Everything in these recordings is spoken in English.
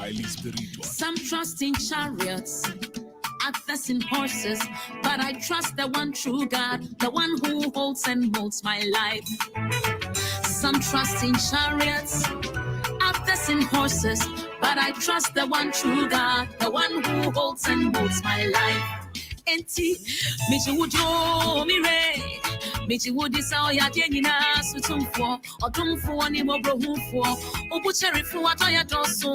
highly spiritual. Some trust in chariots, others in horses, but I trust the one true God, the one who holds and molds my life. Some trust in chariots, others in horses, but I trust the one true God, the one who holds and molds my life. Enti, Michi Wujo Mire, Michi Wudi Sao Yadina Sutumfo, Otumfo ni Mobrohufo, Obucheri Fuatoya Dosu,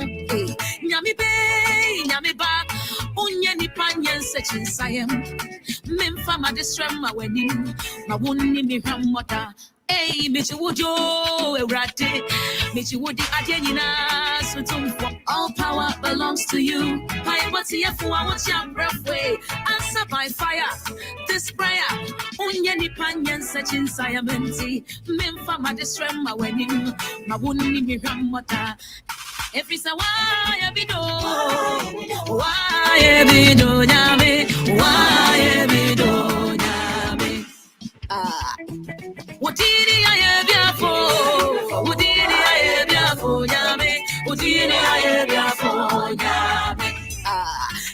Nyami Bay, Nyami Ba, Unyani Panyan Sechin Sayem, Memfama Destrema Wenim, Mawuni Miramota. Hey, Michi Wujo, Erate, Michi Wudi Adenina, Sutumfo. All power belongs to you. I want to hear what's your breathway. Answer by fire. This prayer, Unyani Panyan Sechin Sayamenti, Memfama Destrema Wenim, Mawuni Miramota. Every sa why ebido nyame why ebido nyame Udini aye biafo nyame Udini aye biafo nyame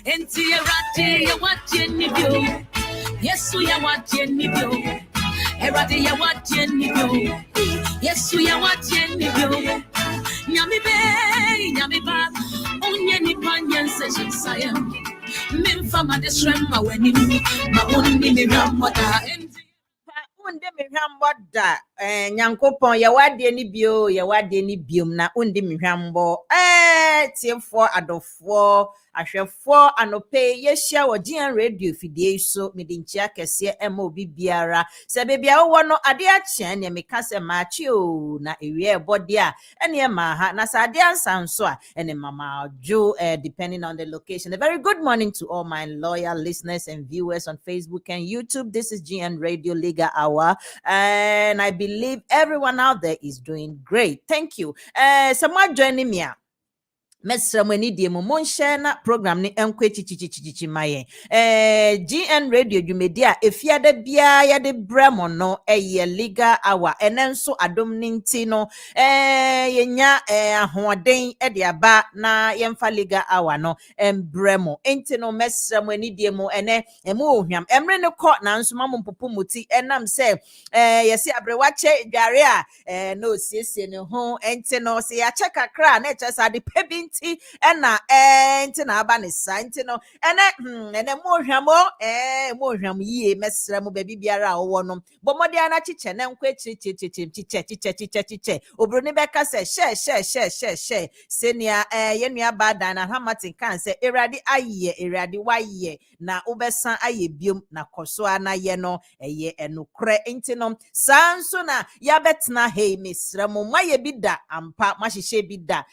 enti erade ya wadie ni bio Yesu ya wadie ni bio erade ya wadie ni bio Yesu ya wadie ni bio Nyami ba onye ni panyen se sayam memfama desrema wenim ma onni mi ramoda unde mi hwamboda nyankopon ye wade ni biom na unde mi hwambo tiefo adofo ahwefo anope yehia wo GN radio fidie so medinchia kese ema obi biara se bebia wo no ade ache ne meka se maachi o na ewie body a ene ma ha na sa ade ansanso a ene mama jo depending on the location. A very good morning to all my loyal listeners and viewers on Facebook and YouTube. This is GN Radio Legal Hour and I believe everyone out there is doing great. Thank you. Someone joining me. Mesra mweni die mo monhye na program ni enkwe chichichichichi maye GN radio dwumedia efiada bia ya de bremo no eye legal hour enenso adom ninti no yenya ahoden de aba na yemfa legal hour no bremo enti no mesra mweni die mo ene emu ohwam emre ne kọ na nso mampopo muti enam se yesi abrewache dware a no siesie ne ho enti no se ya cheka kra na echesa de pebi ena enti na aba ne santi no ene mo hwam yie mesra mo baby biara wo no bomode ana chiche ne nkwa chiche obro ne beka se she senia yenua bada na hamatin kan se erade waye na obesan aye biom na koso ana ye no eye enukre enti no sanso na ya betna hey mesra mo maye bida ampa mahihye bida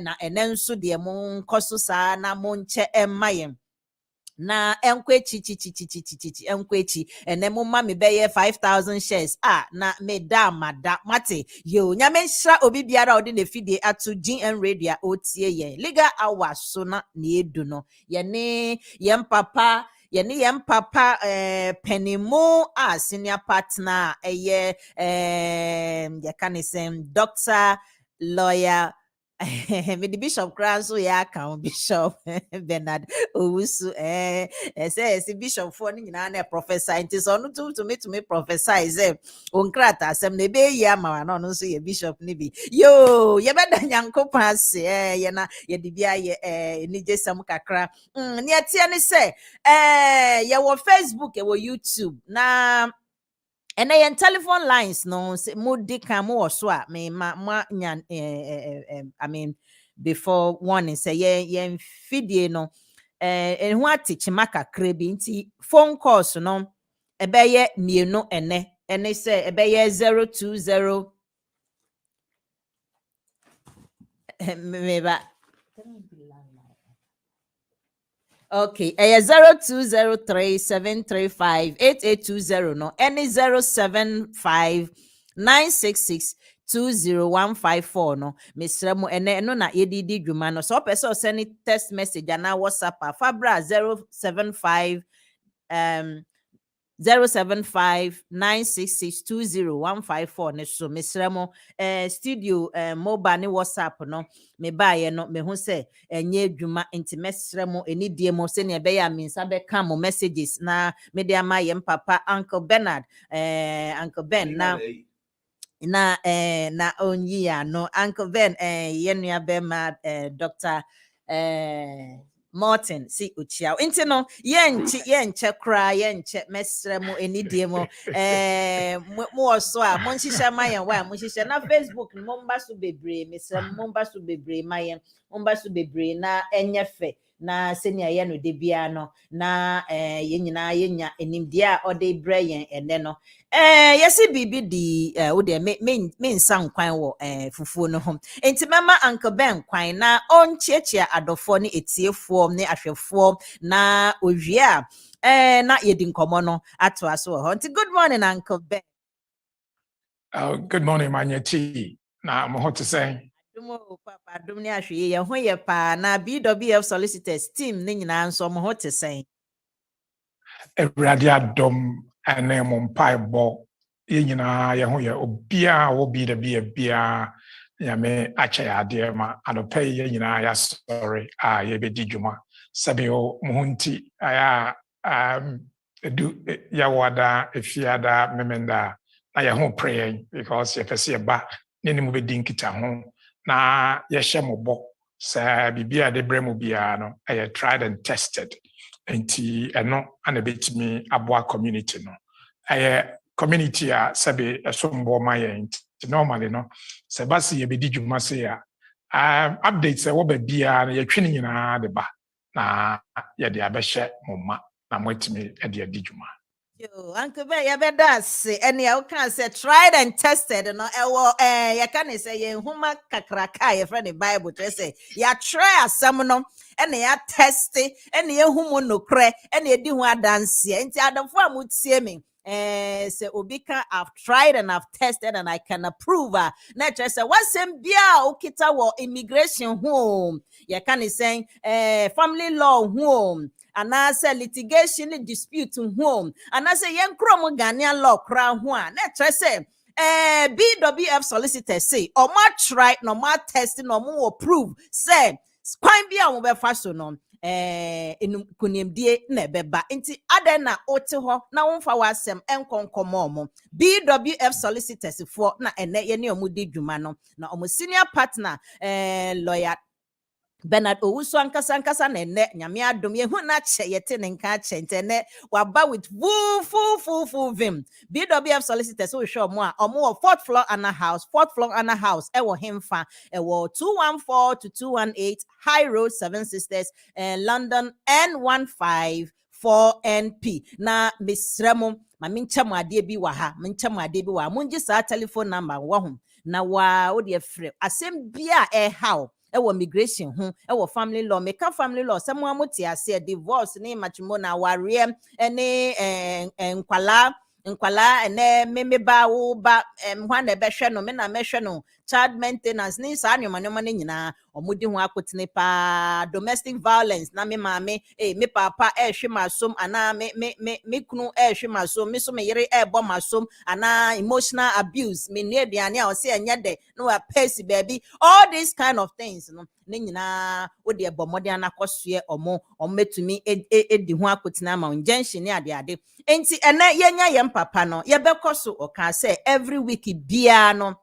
na enenso de mon koso sa na monche emmayem na enkwechi enkwechi ene mo ma me beye 5,000 shares na me da mada mate yo nyame hra obi biara odi na fidie atu GN radio otie ye legal hour so na edu no ye ne yem papa Penimo senior partner ye kanisem doctor lawyer me the bishop crown so ya kan bishop Bernard Owusu say bishop for ni na professor it is on to me professor is onkrata asem na be ya ma no so ye bishop ni bi yo ye beda nyankopon ase ye na ye de bia ye ni jesam kakra ni atia ni say ye wo Facebook ye wo YouTube na and then telephone lines no mudi kamo so me ma nyan I mean before warning say ye fidie no and who teach maka krebi nti phone calls no ebeye mienu ene say ebeye 020 meba okay, 0203-735-8820 no, any 075-966-20154 no, Mr. Mo ene no na yedidi dwuma no, so person send text message na WhatsApp fabra 075 075-966-20154 ne so mesremo studio mobile ne WhatsApp no me baye no me hu se enye adwuma nti mesremo enidie mo se ne be ya minsa be ka mo messages na me de ama ye papa Uncle Bernard Uncle Ben na onyi ya no Uncle Ben yenua be ma Dr. Martin si uchia nti no yenche kra yenche mesre mo enidie mo mo so a mo nhihye mayen wa mo nhihye na Facebook mo mba so bebre mesre mo mba so bebre mayen mo mba so bebre na enyefe na senia ye no de bia no na ye nyina yenya enimdie a ode bre yen ene no yesi bibi di wo de me nsan kwan wo fufuo no ho enti mama Uncle Ben kwan na onchiechia adofo ne etiefo ne ahwefo na owie a na yedi nkomo no ato aso ho nti good morning Uncle Ben. Good morning Manye T. Na mo to say Dumo papa dum ne ahwe ye ho ye pa na BWF Solicitors team ne nyina nso mo ho te say Ewurade adom ene mo mpai bo ye nyina ye ho ye obia wo bi da bia ya me ache ade ma anope ye nyina ya sorry ye be di dwuma sabe o mo hunti aya edu ya wada efiada memenda na ye ho pray because ye pese ba ne mu be di nkita ho na ye hye mo bo sa bibia de bremu bia no aye tried and tested. Enti eno ana betimi aboa community no community a sebe esombo maye normally no se basi ye bedi dwuma se ya updates e wo ba bia na ye twene nyina de ba na ye de abehye momma na mwetimi e de adi dwuma. Yo, Uncle Ben, you better say, and you can say tried and tested, no, you can say, you huma kakraka, your friend in Bible, to say, you try some no, and you test it, and you humo no cray, and you do one dance, and the other form would see me. Say Obika, I've tried and I've tested and I can approve. Nature say, what's in Bia Okita wo immigration home? You can say, family law home. And I say litigation dispute home. And I say young Chrome Ghanaian law crown one. Let's say BWF Solicitors say or more try no more testing no more approve. Say quite be on over fashion on in kunimdie nebeba. Inti adena oteho na wonfa wasem enkonkomo BWF Solicitors for na ene ye ne omudi dwuma no na omo senior partner lawyer Bernard Owusu ankasa na ene nyame adom ye hu na che yete ne nka che ntene waba with full vim BWF Solicitors so show mo a omo 4th floor ana house e wo hemfa e wo 214 to 218 High Road 7 Sisters London N15 4NP na misremo ma mincha mo ade bi wa ha munji sa telephone number wo ho na wa wo de frɛ asem bia how ewo migration ho ewo family law meka family law semo amote ase divorce ne matrimonial warrior ene nkwala ene memeba wo ba hwa na behwe no me na mehwe no child maintenance ni sa anwoma ne nyina omudi ho akotene pa domestic violence na me maame me papa hwe masom ana me kunu hwe masom me so me yere bo masom ana emotional abuse me nu aduane a o se enye de no wa pace baby all these kind of things no ne nyina wo de bomode anakosoe omo metumi edi ho akotene ama injunction ne ade enti ene yenya ye papa no ye bekoso o ka say every week bia no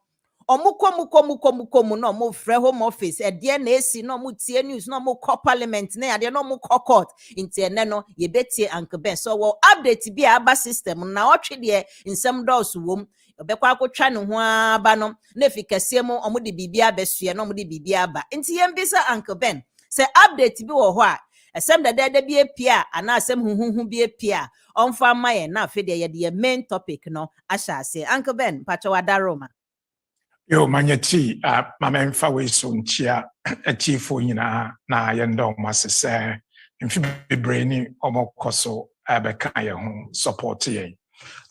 omukomu no mo frɛ home office de na esi no mo tie news no mo call parliament na ade no mo call court nti ene no ye betie Uncle Ben so wo update bi aba system na otwe de nsɛm dɔs wom obekwa akotwa ne ho aba no na efikase mu omo de bibia besue no omo de bibia aba nti ye mbisa Uncle Ben se update bi wo ho a asem da bi epia ana asem huhuhu bi epia onfa maye na afi de ye de main topic no ahyase Uncle Ben pacho wadaroma. Yo Manye T. Mama mfa we so nchia atifo nyina na yendo masese mfi bebre ni omokoso abeka ye ho support ye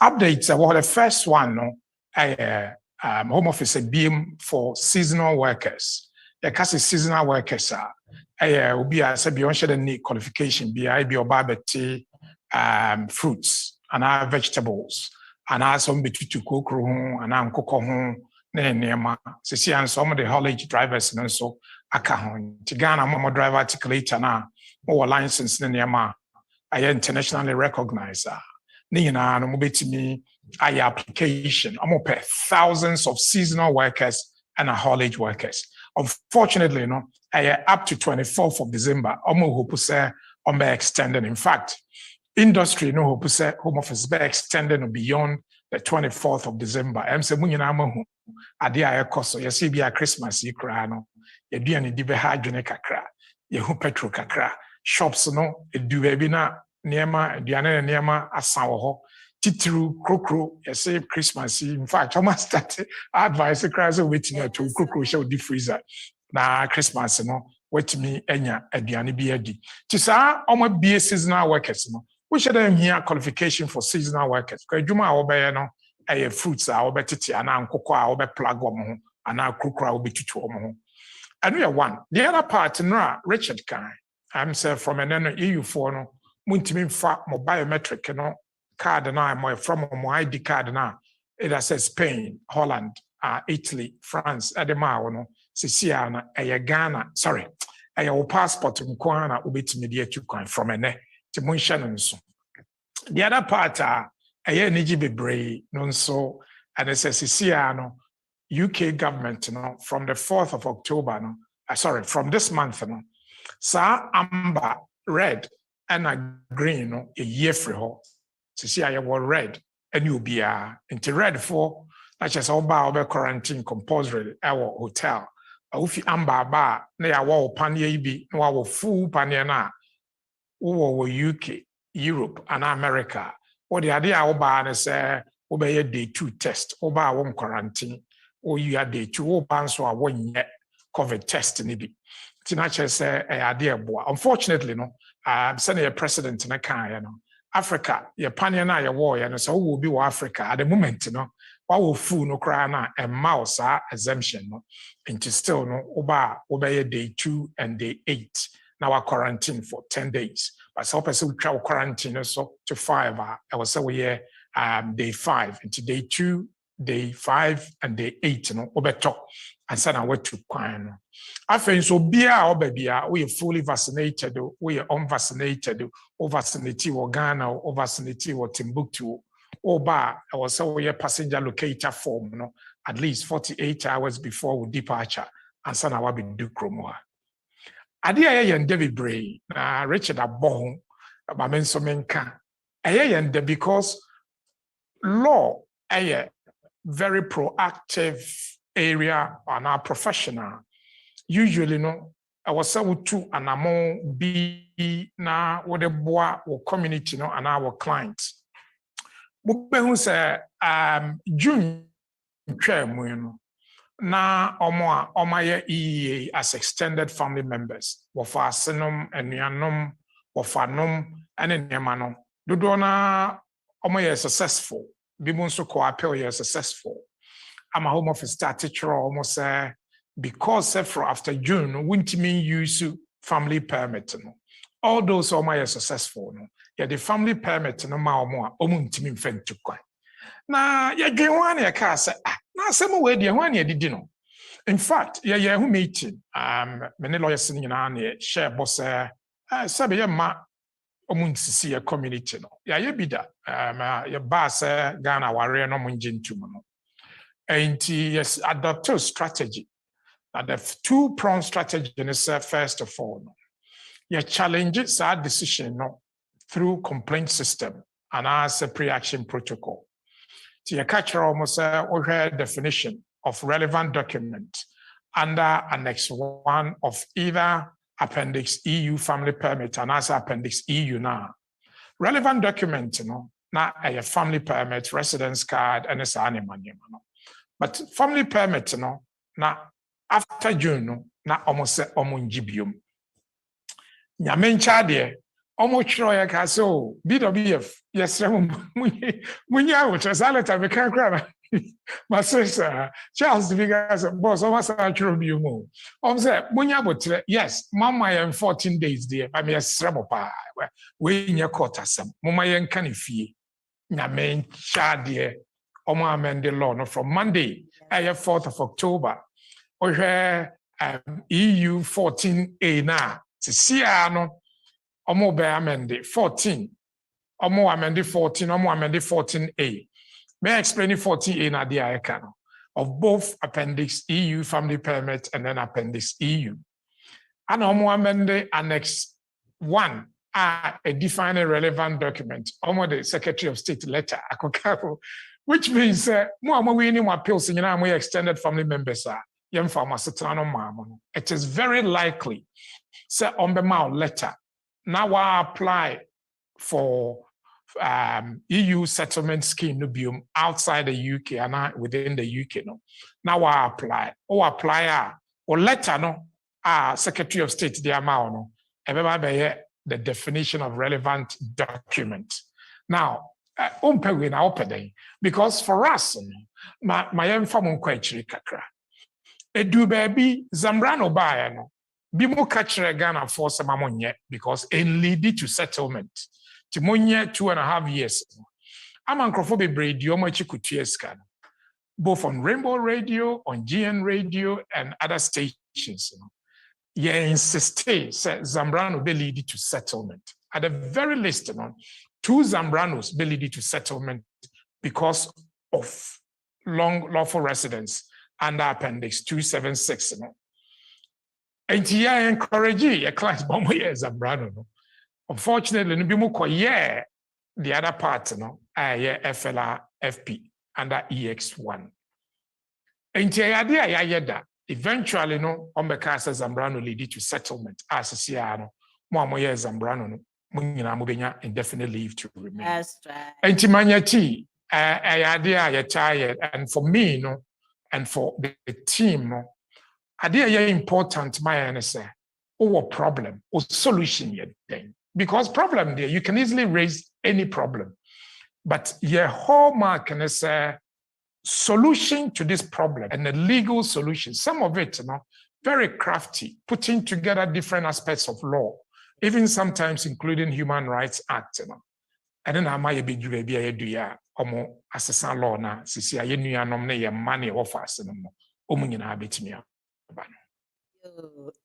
updates what the first one no home office beam for seasonal workers the case seasonal workers obi a se bi on share the qualification bi I be oba beti fruits and vegetables, and some bitutu kokro, and nkoko nema. See, and some of the haulage drivers and so akahon. Tigana momo driver articulator na more license nema. I internationally recognized. Nina no mubetimi I application. I'm up thousands of seasonal workers and haulage workers. Unfortunately, up to 24th of December, hope say extended. In fact, industry hope say home office be extended beyond the 24th of December. I'm saying adia ekoso you see be a Christmas yikra no ye dua ne di be ha adwene kakra ye hu petrol kakra shops no edu be na niema aduane niema asan wo ho titru krokro you say Christmas. In fact I must start advice crazy waiting to krokro show the freezer na Christmas no wetimi enya aduane bi adi ti sa omo bie seasonal workers no we should have here qualification for seasonal workers because adwuma a wo be no fruits a obetiti ana nkoko a obeplug omo ana krokro a obetutu omo ho anu ya one. The other part no Richard kan I'm say from an EU4 no muntimi mfa mo biometric no card na mo from mo ID card na it says Spain, Holland, Italy, France edema no sisia na Ghana sorry your passport nko na obetimi de atu kan from ene ti mo nhye no so. The other part so and it says UK government from the 4th of October from this month sa amber red and green a year free ho red and you be into red for that's just all quarantine compulsory our hotel if amber bar na ya wo panye bi na wo full panye na wo UK Europe and America. Or the idea oba say obey day 2 test oba won quarantine or you are day 2 oba so a one COVID test ni bi tinache say idea boa. Unfortunately no send a president na kan Africa your panya na your war so will be Africa at the moment what will fool no cry na and mouse exemption no into still no oba obey day 2 and day 8 now our quarantine for 10 days. So we travel quarantine so to 5 I was say we day 5 into day 2, day 5 and day 8 obeto and send our to kwan. I think so bia obebia we are fully vaccinated we are unvaccinated or vaccinated or Ghana or vaccinated or Timbuktu or bar I was say we are passenger locator form at least 48 hours before we departure and send our be do kromoa. Adia yen David Bray, Richard Abon, Bamenso Menka. Ayen because law a very proactive area on our professional. Usually, I was so to an among be na what the boy or community and our clients. Who say June na omaye EEA as extended family members wofa asenom enuanom wofa nom ene nema dodo na omaye successful bibu nso ko apel ye successful ama home office start teacher almost because after June wintimi use family permit all those omaye successful the family permit no ma omo omuntimi mfentu kwan na ye dwenwan ye ka say na some way the one did no. In fact, who meeting many lawyers in na share boss sabe ma omunsisi a community no. Ya be that ya boss Ghana warrior no munjintum no. And yes adopt a strategy. That the 2-pronged strategy is first of all you challenge our decision through complaint system and as a pre-action protocol. You capture almost a definition of relevant document under Annex 1 of either Appendix EU Family Permit and as Appendix EU now. Relevant document, na a family permit, residence card, and it's animal. But family permit, na after June, na almost omunjibium. Nyamencha almost sure I can so BWF, yes, Munya, which was a letter, we can't grab my sister, Charles, the biggest boss, almost a true you move. Munya, yes, Mamma, I am 14 days there, I mean, a sremo pie, we in your quarter, some, Mumma, can you fee? nyame chadie omo amend the law no from Monday 4th of October ohwe EU 14A na sia no omo be amend 14 omo amend 14 omo amend 14A. May I explain 14A na the icon of both Appendix EU family permit and then Appendix EU. And omo amend Annex 1 a defined relevant document, almost the Secretary of State letter, which means more winning appeals in extended family members are it is very likely say on the mouth letter. Now I apply for EU settlement scheme no outside the UK and within the UK no. Now I apply or letter no Secretary of State the amount no the definition of relevant document. Now, because for us, my informal question kakra. Edu baby Zambrano ba no. Bimo kachre Ghana for some monye because in lead to settlement. Timonye 2.5 years. Amankrofobe radio much kutueskan. Both on Rainbow Radio, on GN Radio, and other stations. Yeah, insist say Zambrano be lead to settlement. At the very least, 2 Zambranos be lead to settlement because of lawful residence under Appendix 276. And here I encourage your class bomb here Zambrano. Unfortunately, the other part, FLR FP under EX1. And here eventually, no, on the case Zambrano lead to settlement as a Siano, more years Zambrano, Munina indefinite leave to remain. That's right. And Timanyati, idea you're tired, and for me, no, and for the team, no, idea important, my answer, or problem, or solution yet then. Because problem there, you can easily raise any problem. But your hallmark can say, solution to this problem and the legal solution, some of it, very crafty, putting together different aspects of law, even sometimes including Human Rights Act. And then I might be do assassin law na sisi aye nua money offers no omunyina betimi.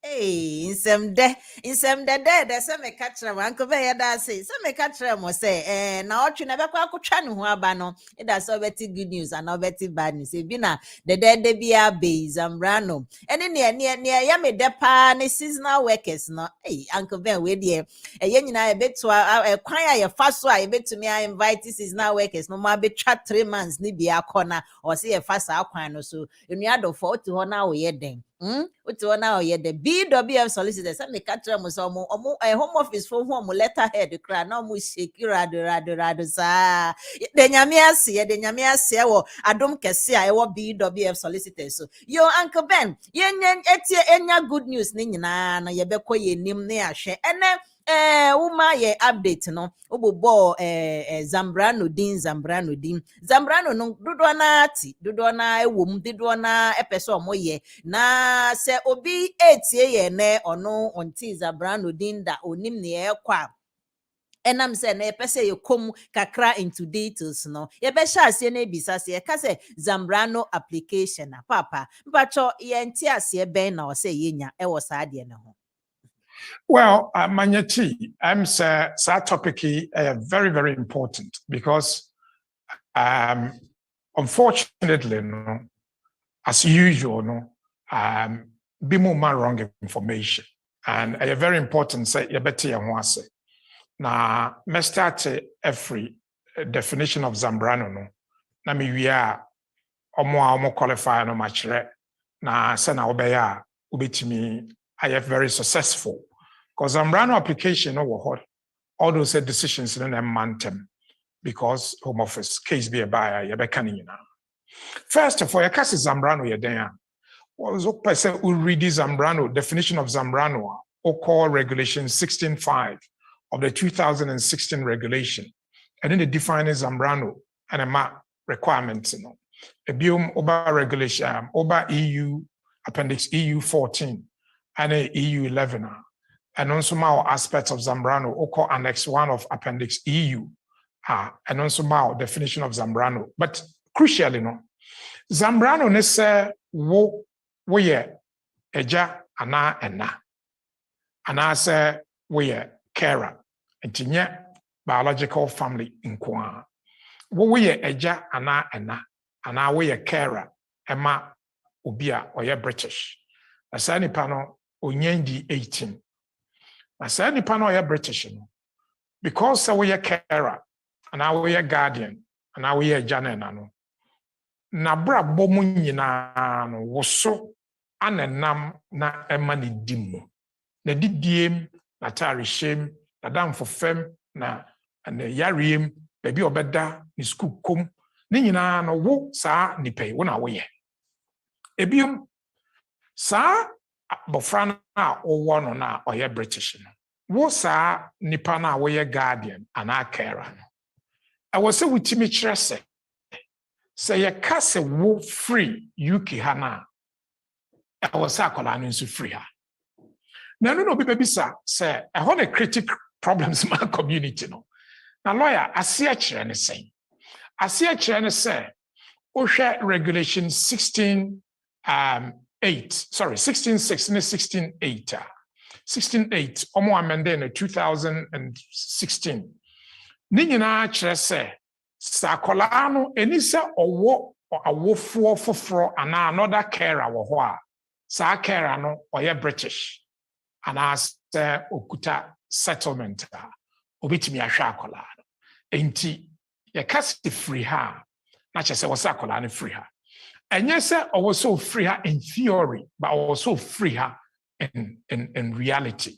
Hey, in some day, there's some catch them. Uncle Bear say, some catch them was say, now you never quite chan who are bano. It has already good news and already bad news. If bina the dead they be a bay, Zambrano. And in near yammy depa, seasonal workers, no, hey, Uncle Bear, we dear. A young and I bet to a choir, a fast so I bet to me, I invite seasonal workers, no more be chat 3 months, ni be a corner or see a fast outquine or so. You need to 4 to 1 hour yet then. What's one now? Yeah, the BWF Solicitors. Some catch them was a home office for home letterhead. The crown no mu shake rado sa. The nyamia see. Adom kesi I wa BWF Solicitors. So yo Uncle Ben, enya good news ni nyina na ye beko ye nim ne ahwe. Ene uma ye update no obobo Zambrano no dodo na ewom dodo na epeso omoye na se obi etie ye ne ono onti Zambrano din da onim ne ekwa enam se na epese ye kom kakra into details no ye be sha ase na ebisa se ka se Zambrano application na papa mpacho ye nti ase ben na o se yenya e wo sa ade ne ho. Well, Manyati, I'm saying that topic is very, very important because, unfortunately, as usual, be more wrong information, and a very important say you better say. Now, me start every definition of Zambrano. No, na me we are omo qualify no matchere. Na say na obeya ubetimi I have very successful. Because Zambrano application all those decisions in a mantem because Home Office case be a buyer, you be canning. First of all, your case is Zambrano, you're there. Was up say we read Zambrano definition of Zambrano or call regulation 16.5 of the 2016 regulation, and then they define Zambrano and a requirements. A biome over regulation over EU Appendix EU 14 and a EU 11. And also more aspects of Zambrano, or Annex 1 of Appendix EU, and also my definition of Zambrano. But crucially, no, Zambrano ne say wo ye eja ana ena. Ana say wo ye carer. Entinye biological family nkwa. Wo ye eja ana ena. Ana wo ye carer. Ema obia or ye British. Asa nipa no onyendi 18. Asa nipa no ye British no. Because we are carer, and now we are guardian, and now we are janenano. Na bra bomu nyina no woso anenam na emani dimu. Na didiem, na tarishem, na dam for fem, na yariem, baby obeda, ni school kum, ni nyina no wo sa ni pay, wona we ye. Ebium sa bofrana o wono na oye British no. Wo sa nipa na wo ye guardian ana carer no. I was say with me chere say ye ka se wo free UK ha na. I was say akola no nso free ha. Na no be bisa say e ho na critic problems ma community no. Na lawyer ase a chere ne say. Ase a chere ne say o hwe regulation 16 16.6 and 16.8. 16.8, omo amende in 2016. Ni nyina kyerɛ sɛ sakola no eni sɛ ɔwɔ awofo foforo ana another carer wɔ hɔ a saa carer no ɔyɛ British ana sɛ okuta settlement a obetumi ahwɛ akola no. Enti yɛ kase free ha na kyerɛ sɛ wɔsɛ akola no free ha. Ɛnyɛ sɛ ɔwɔ so free ha in theory, but ɔwɔ so free ha in reality.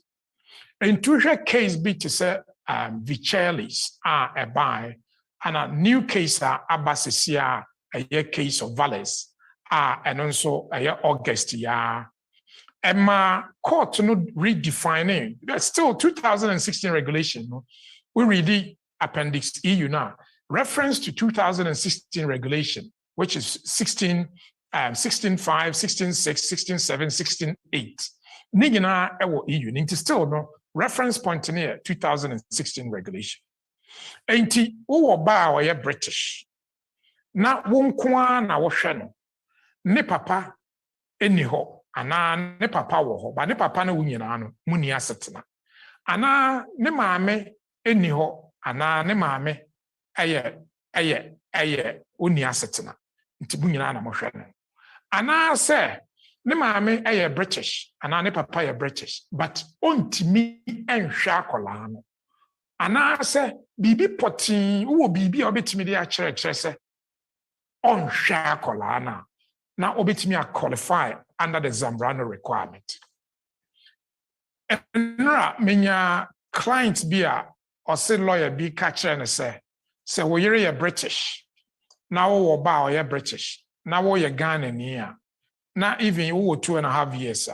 In two case be to say Vichelis a buy and a new case abasesia a case of Valles and also a August ya Emma court no redefining that's still 2016 regulation. No? We read the appendix EU now reference to 2016 regulation, which is 16.5, 16.6, 16.7, 16.8. Nigina ewo EU. Ninti still no reference point near 2016 regulation. Enti uwo ba wa ye British. Na wonkwa na wohwe no. Ne papa eni ho ana ne papa wo ho. Ba ne papa na wunyina no muni asetena. Ana ne maame eni ho ana ne maame eye uni asetena. Nti bunyina na mohwe no. Ana se ne maame eye British ana ne papa ye British but ontimi enhwe akola no. Ana se bibi potin wo bibi obetimi de a kire se onhwe akola na obetimi a qualify under the Zambrano requirement. Enra menya client bi a or say lawyer bi ka kire ne se wo yere ye British na wo ba o ye British na wo ye Ghana ni a na even wo 2.5 years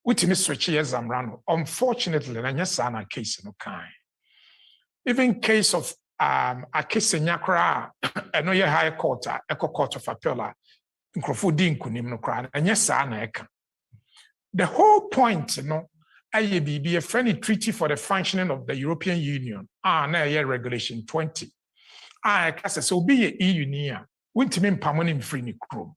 utimi switch ye Zambrano. Unfortunately na nyesa na case no kind. Even case of a case nyakra eno ye high court eco court of appeal nkrofo di nkunim no kra na nyesa na eka. The whole point no aye be a friendly treaty for the functioning of the European Union na ye regulation 20 eka se so be ye EU ni a wontimi mpamoni mfiri ni krom.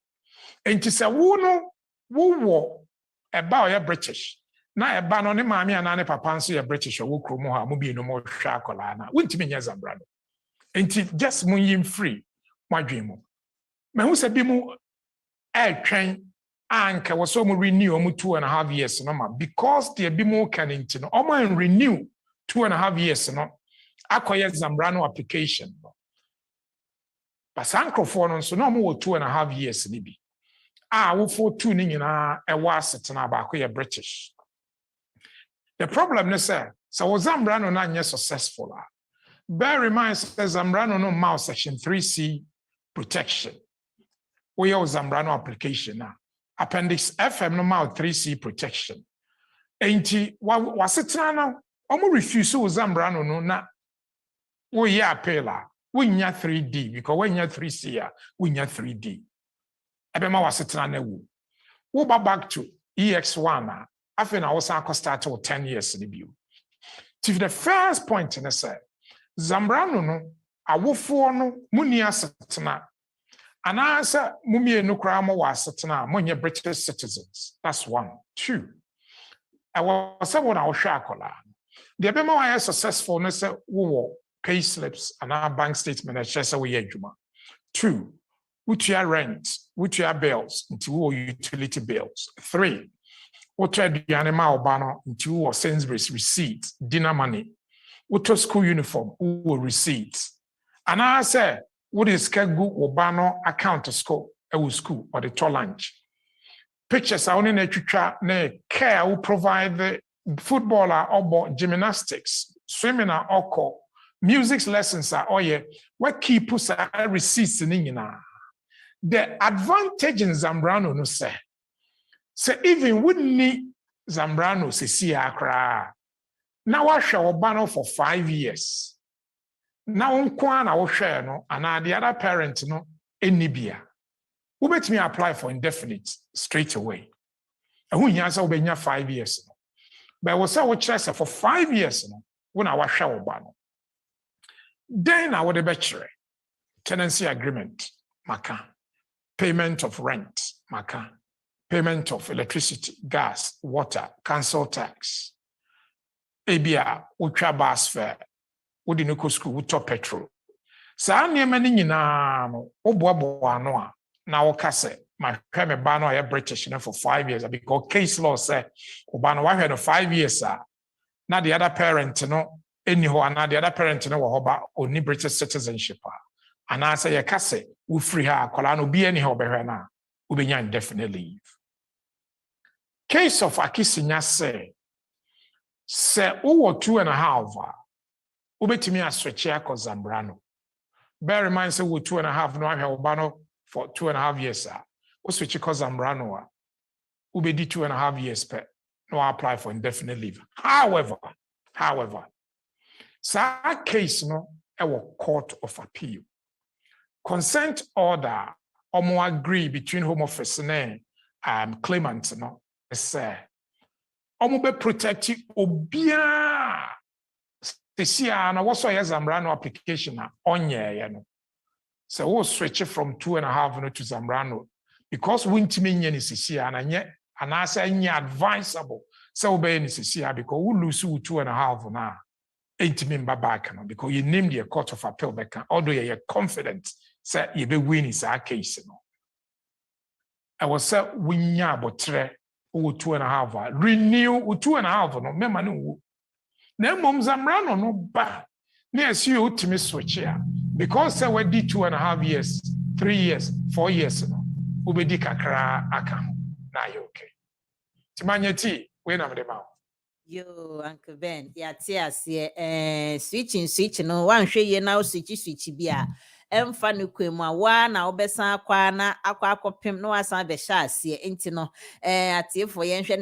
Enti se wo no wo eba o ye British na eba no ne maami ana ne papa nso ye British wo krom ho a mo bi no mo hwa akola na wontimi nya Zambrano. Enti just mun yim free mwadwen mo. Me hu se bi mu twen anka wo so mo renew mo 2.5 years no ma because the bi mu kan enti no o man renew 2.5 years no akoye Zambrano application no. Basankrofo no nso no mo 2.5 years ni bi. Wo for 2 ni nyina ewa asetena ba akoye British. The problem is so Zambrano na nye successful. Bear in mind Zambrano no ma section 3C protection. We use Zambrano application na. Appendix FM no ma 3C protection. Enti wasetena na omo refuse Zambrano no na we ye appeal we nya 3D because we nya 3C we nya 3D. Ebema wasetena na wu. Wo ba back to EX1 after na was start with 10 years in the view. To the first point in the say Zambrano no awofo no muni asetena anasa mumie no kra mo wa asetena monye British citizens. That's one. Two, I was someone I was shakola. The abema why successful no say wo pay slips and our bank statement and say we adwuma. Two, utua rent, utua bills, into wo utility bills. Three, utua aduane ma obano into wo Sainsbury's receipts, dinner money. Utua school uniform, wo receipts. And I say what is schedule obano account to school or the to lunch. Pictures are only ne care who provide the footballer or gymnastics, swimming or music lessons are what keep us receipts in the advantage in Zambrano no say even wouldn't need Zambrano see akra now I shall obano for 5 years now I will share no and the other parent no enibia. Who bet me apply for indefinite straight away? And who answer will 5 years. But I was say for 5 years when I was shower ban. Then I would bachelor tenancy agreement, maka, payment of rent, maka, payment of electricity, gas, water, council tax, ABR, ultra bus fare, udinoko school, ultra petrol. Sa niemani nyina no oboabo ano na wokase ma hwe me ba no ya British for 5 years because case law say oba no wa hwe no 5 years na the other parent no eni ho na the other parent no wo hoba oni British citizenship and I say ya kase wo free ha akola no bi eni ho behwe na wo benya indefinite leave. Case of Akisinya say wo 2.5 wo betimi asweche akọ Zambrano. Bear in mind, say we 2.5 no have obano for 2.5 years. We switch because Zambrano. We be 2.5 years per no apply for indefinite leave. However, sa case no our court of appeal. Consent order or agree between Home Office and claimant no say omo be protect obia. Tesia na what's why Zambrano application na onye no. So we switch from 2.5 no to Zambrano because we ntimi nye ni sisia na nye anasa nye advisable. So we be ni sisia because we lose 2.5 na ntimi mba back no because you name the court of appeal back although you confident say you be win is our case no. I was say we nya botre 2.5 renew 2.5 no mema no. Na mom Zambrano no ba na esi utimi switch ya because say we did 2.5 years 3 years 4 years no we be di kakra aka na you okay timanyeti we na mdema Yo, Uncle Ben, ya ase switch no wan hwe ye na switch bia emfa no kwemu wa na obesan akwa na akopem no asan be sha ase enti no atiefo ye nhwe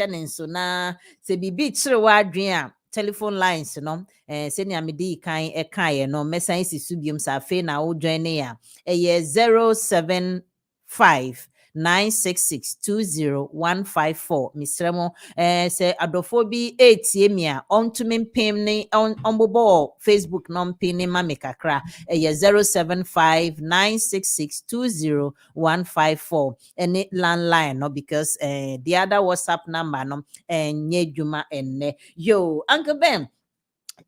ne nso na se bibi kire wa adwen a telephone lines no se ni amedi kan ekaye no mesan sisu biom sa fe na wo join ne ya 075 96620 misremo se adofo bi etie a ontumi mpem ne onbobo Facebook no mpem ne ma me kakra 075 96620 any landline no because the other WhatsApp number no nye dwuma enne yo Uncle Ben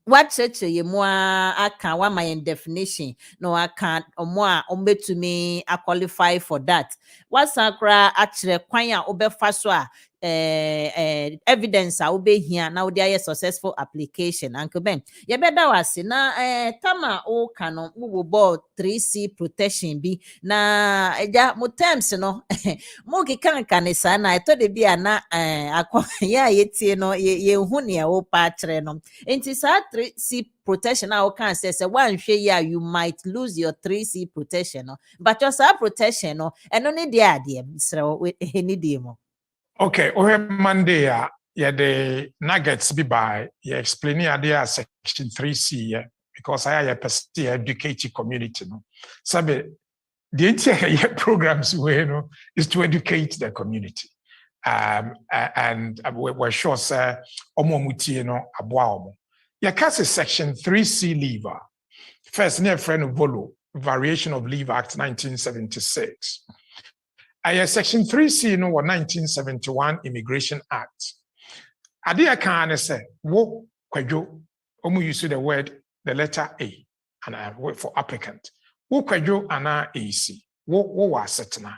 what church ye moa aka wa my definition no aka omo a ombetumi a qualify for that what sakra akire kwan a obefa so a evidence a obehia na odi aye successful application Uncle Ben ye beda wase na tama o kano wo ball 3C protection bi na eja mo terms no mo kikanka ne sa na to de bia na akwa ya yetie no ye hu ne o pa akire no enti sa 3C protection now can say one share ya you might lose your 3C protection no but your protection no and only there so any demo. Okay, Monday yeah the nuggets be by you explain there section 3C because I have a educated community no. Sabe the entire programs we know is to educate the community. And we're sure say omo mutie no aboa omo. Yakase section 3C lever. First, near friend Volo, Variation of Leave Act 1976. Section 3C no 1971 Immigration Act. Adia can say wo kwadwo omu use the word the letter A and I wait for applicant. Wo kwadwo ana AC. Wo wasetena.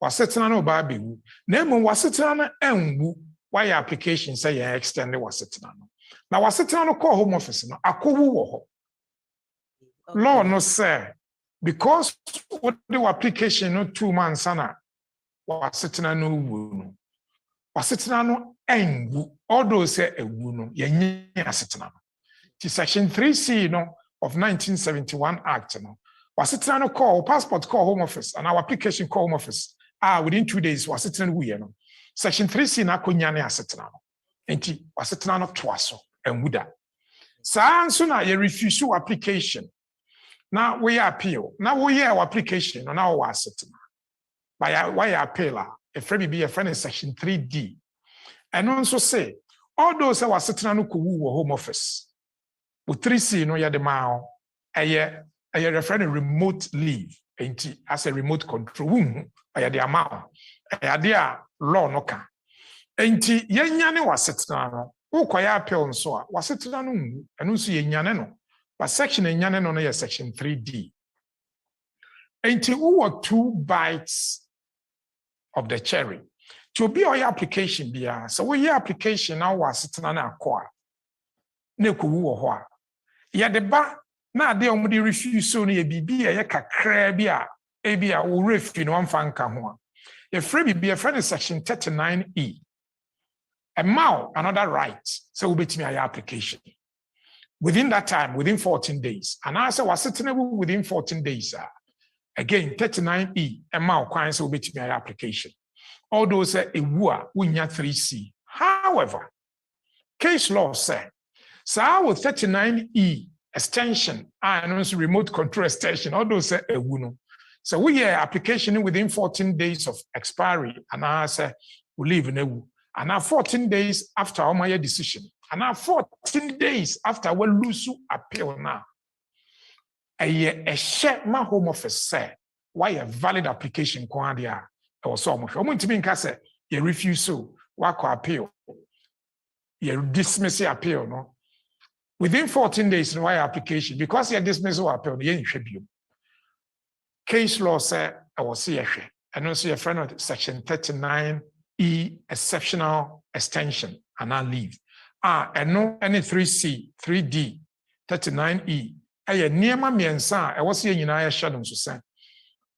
Wasetena no ba bewu. Na emu wasetena na enwu why application say you extend wasetena no. Na wasetena no call home office no akowu wo ho. Law no say because what the application no 2 months ana wasetena no wu no. Wasetena no enwu although say ewu no yenye asetena no. Section 3C no of 1971 Act no. Wasetena no call passport call home office and our application call home office. Within 2 days wasetena wu ye no. Section 3C na konya ne asetena no. Enti wasetena no toaso enwu da. Saa nso na ye refuse application. Now we appeal. Now we hear our application no now wasetena. Why appeal if be a friend in section 3D. And also say all those who are sitting no kuwu home office. With 3C no ya de mao a referring remote leave as a remote control aya de amount aya de law no ka. Enti yenyane wasetena no ukwaya appeal nso a wasetena no enu nso yenyane no. But section yenyane no no section 3D. Enti who 2 bites of the cherry. To be your application bia so we your application now was sitting na akwa na kuwu wo ho a ya de ba na ade omudi refuse so no ye bibia ye kakra bia e bia wo refi no amfa nka ho a ye free bibia friend section 39E a mao another right so we betimi your application within that time within 14 days and I say was sitting within 14 days again 39E a mao kwan so we betimi your application. All those say a wua winya 3C. However, case law say so with 39E extension and also remote control extension, all those say a wuno. So we hear application within 14 days of expiry, and I say we leave in a wu. And now 14 days after our my decision, and now 14 days after we lose appeal now. A share my home office say why a valid application kwandia. Or so much. I want to mean say you refuse so work appeal. You dismiss the appeal, no. Within 14 days, no application because you dismiss the appeal, you should be. Case law say I will see a share. And also a friend of section 39E exceptional extension and not leave. And no any 3C, 3D, 39E. A near my miensa, I was seeing in our shadows to say.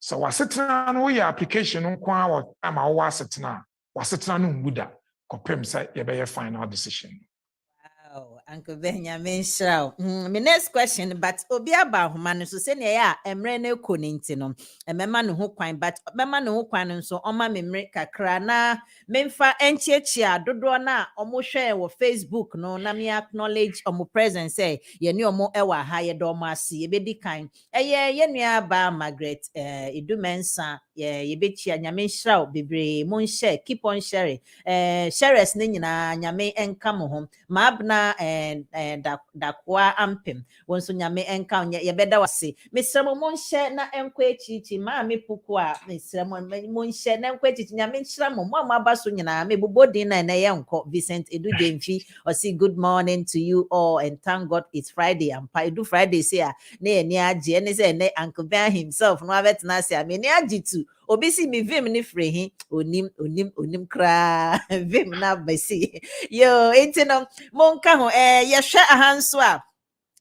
So wasetena no your application no kwa wa ama wasetena no nguda kopem say ye be final decision. Wow, Uncle Benjamin Shrow. My next question, but obi aba homa no so se ne ya emre na eko ne nti no. Emema no ho kwan but mema no ho kwan no so oma memre kakra na memfa enchiechia dodo na omo hwe wo Facebook no na me acknowledge omo presence say ye ne omo ewa ha ye do omo ase ye bedi kan. Ye nua ba Margaret Idumensa ye bechia nyame Shrow bebre mon share keep on sharing. Shares ne nyina nyame enka mo ho. Mabna and 𝗥𝗔𝗗𝗚𝗥 wonso nyame enka ye beda wase mesremo monhye na enkwa echichi ma me puku a mesremo monhye na enkwa echichi nyame nhyiramo mo abaso nyina me bobodin na ye nko Vincent Edudemfi or say good morning to you all and thank God it's Friday and Edu Friday say na ye ni age ene say na Uncle Ben himself no abetna say me ni age tu obi si me vim ni frehi onim kra vim na basi yo entino monka ho yehwe ahanso a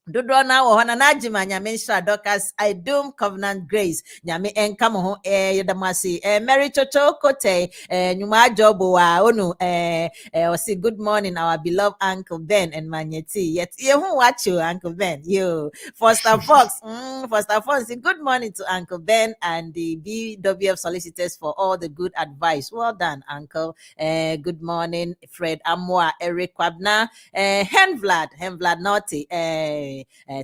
dodo na wo hona na agima nyame nhyira dokas I doom covenant grace nyame enka mo ho yedamase Mary Chocho Kote nyuma jobo wa onu o say good morning our beloved Uncle Ben and MANYE TENG yet ye hu watch you Uncle Ben yo Foster Fox say good morning to Uncle Ben and the BWF Solicitors for all the good advice. Well done Uncle. Good morning Fred Amwa Eric Kwabna Hen Vlad Naughty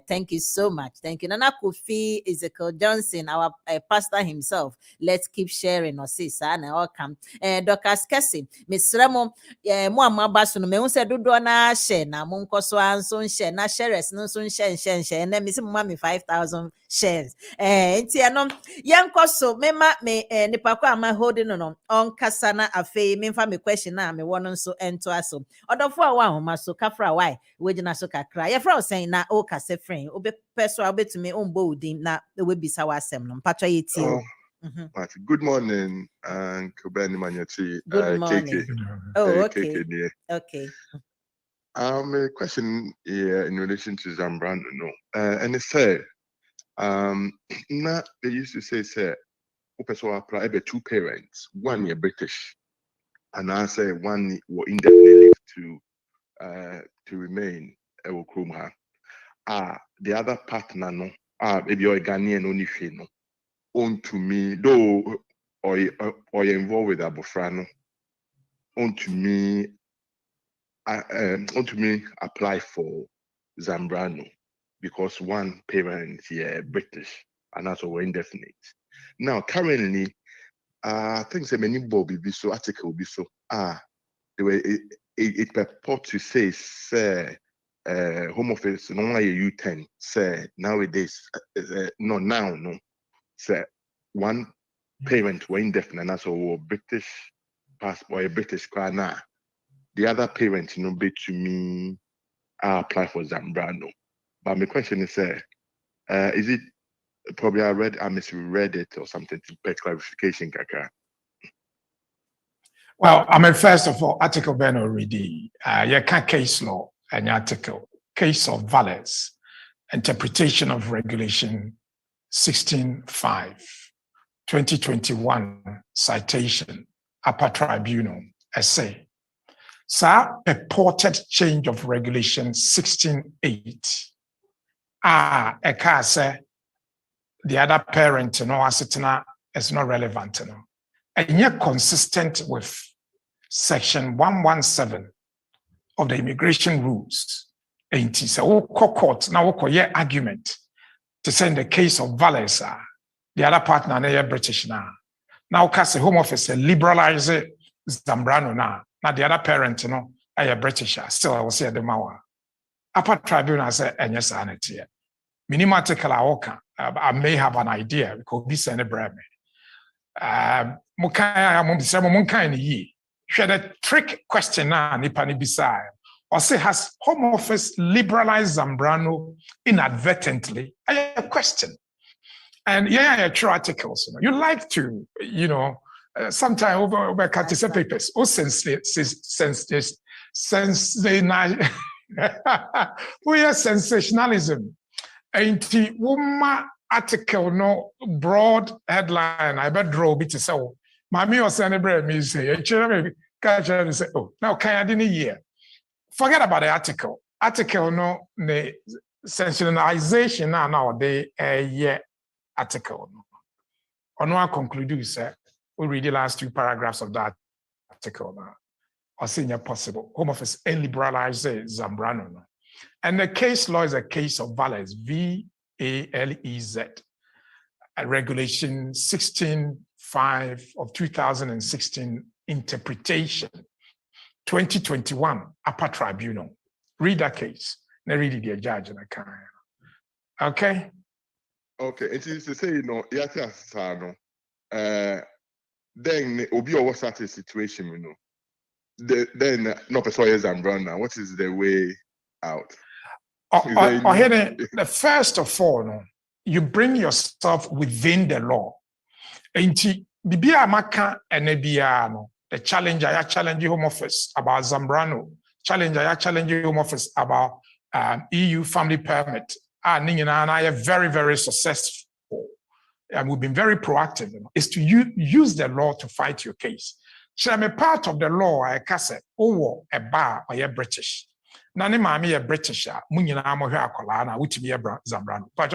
Thank you so much. Thank you. Nana Kofi Ezekiel Johnson, our pastor himself. Let's keep sharing or see, son. Welcome. Dr. Skesi, Miss Remo, mo amabasu no me hu se dodo na share na mo nkoso anso share na shares no so share na me se mo me 5,000 shares. Enti ano yenkoso mema me nipa kwa ama holding no on kasa na afei me mfa me question na me wono nso ento aso. Odofo a wa homa so kafra why we gina so kakra. Ye fra saying na o kase friend obe person obetumi ombo udin na we bisa wasem no mpatwa yetie. Good morning, and MANYE TENG. Good morning. Oh, okay. Okay. A question here in relation to Zambrano, no. And it said, they used to say, apply two parents, one year British, and I say one were indefinitely to remain the other partner, no, maybe you're Ghanaian only no. On to me, though, or involved with Abofrano, on to me apply for Zambrano because one parent here British and that's all indefinite. Now currently, I think so many Bobby be so article be so the way it purport to say Home Office no 𝗏𝗏 say nowadays no. Say one parent were indefinite and that's all British passport, a British car now. The other parent, be to me, I apply for Zambrano. But my question is, is it probably I misread it or something to get clarification, Kaka? Well, I mean, first of all, article Ben already, you can't case law and article, case of valets, interpretation of regulation 16.5, 2021 citation, upper tribunal, essay. Sir, purported change of regulation 16.8. A car say the other parent, is not relevant, and yet consistent with section 117 of the immigration rules. And so, court now argument to send the case of Valesa, the other partner, British now. Now, the Home Office liberalize Zambrano now. Now the other parent, I British, still I will say the Mawa. Upper tribunal say, and yes, I Minimatically, I may have an idea because this is a brand. Share the trick question now, Nipani Bisai. Or say, has Home Office liberalized Zambrano inadvertently? I have a question. And true articles. You like to, sometimes over Katisa papers, or we are sensationalism. Ain't the article no broad headline? I bet draw bit so. Mammy or celebrate me say, oh, now can I didn't hear. Forget about the article. Article no the sensationalization nowadays article. On one conclude, sir, we read the last two paragraphs of that article now. Or saying possible. Home Office liberalize Zambrano. And the case law is a case of valets, VALEZ, regulation 16.5 of 2016 interpretation, 2021 upper tribunal. Read that case. Now read the judge and I can. Okay. Okay, it is to say, then Obi or what's that situation, then no person is Zambrano. What is the way out? The first of all, you bring yourself within the law. The challenge I challenge Home Office about Zambrano. Challenge I challenge Home Office about EU family permit. And I are very, very successful. And we've been very proactive. Is to use the law to fight your case. So I'm a part of the law. I can say, oh, a bar or a British. Nani mami a British. Munina amo here akolana. Which be a Zambrano. But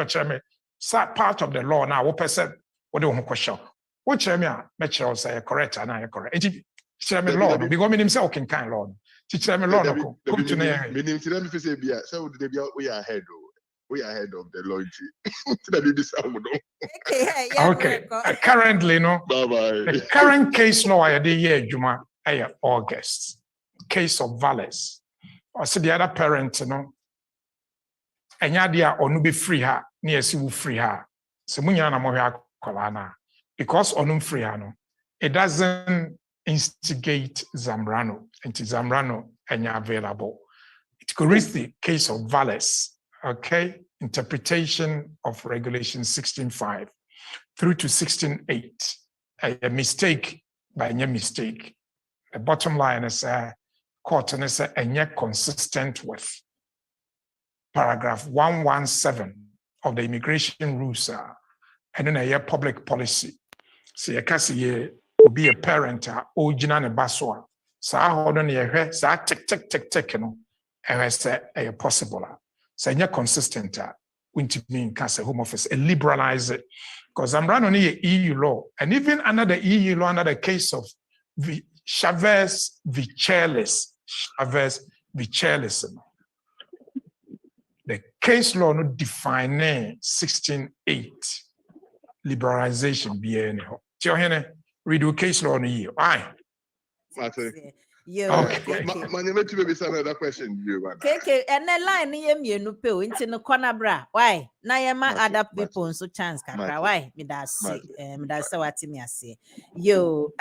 part of the law now. What person? What do you question? What chairman? Make sure say correct and I correct. It chairman law. Because me himself can kind law. Teacher me law. Come to me. Me say be so they be we are ahead. we are ahead of the loyalty. Okay. Currently, no. Bye-bye. The current case law I did here, Juma, August. Case of violence. Or so the other parent, you know, and yadia or no be free her, near si free her. So munyana moya kolana. Because onum free her, no, it doesn't instigate Zambrano. And Zambrano and available. It corrects the case of violence. Okay, interpretation of regulation 16.5 through to 16.8. A mistake by a mistake. The bottom line is court and is consistent with paragraph 117 of the immigration rules and then a public policy. So you can see will be a parent 𝗥𝗔𝗗𝗓 𝗛𝗢𝗨. So I hold on here, so I tick, no, and I say a possible. So you're consistent with me in Casa Home Office and liberalize it. Because Zambrano need EU law, and even under the EU law, under the case of 𝗥𝗔𝗗𝗓𝗥𝗢𝗡, the case law no define 16.8 liberalization be anyhow. Tell him read case law no year. Aye. Okay. Manye to maybe some other question. Okay, and the line you no pay into no corner bra. Why? Na yema other people so chance kakra. Why? Me that say what me say. Yo,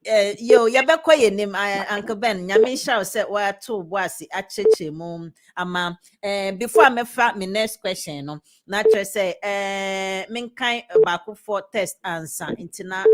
yabekwa yenim Uncle Ben nyamisha say wa to boasi acheche mum ama before me fa me next question no na try say minkan baako for test answer intina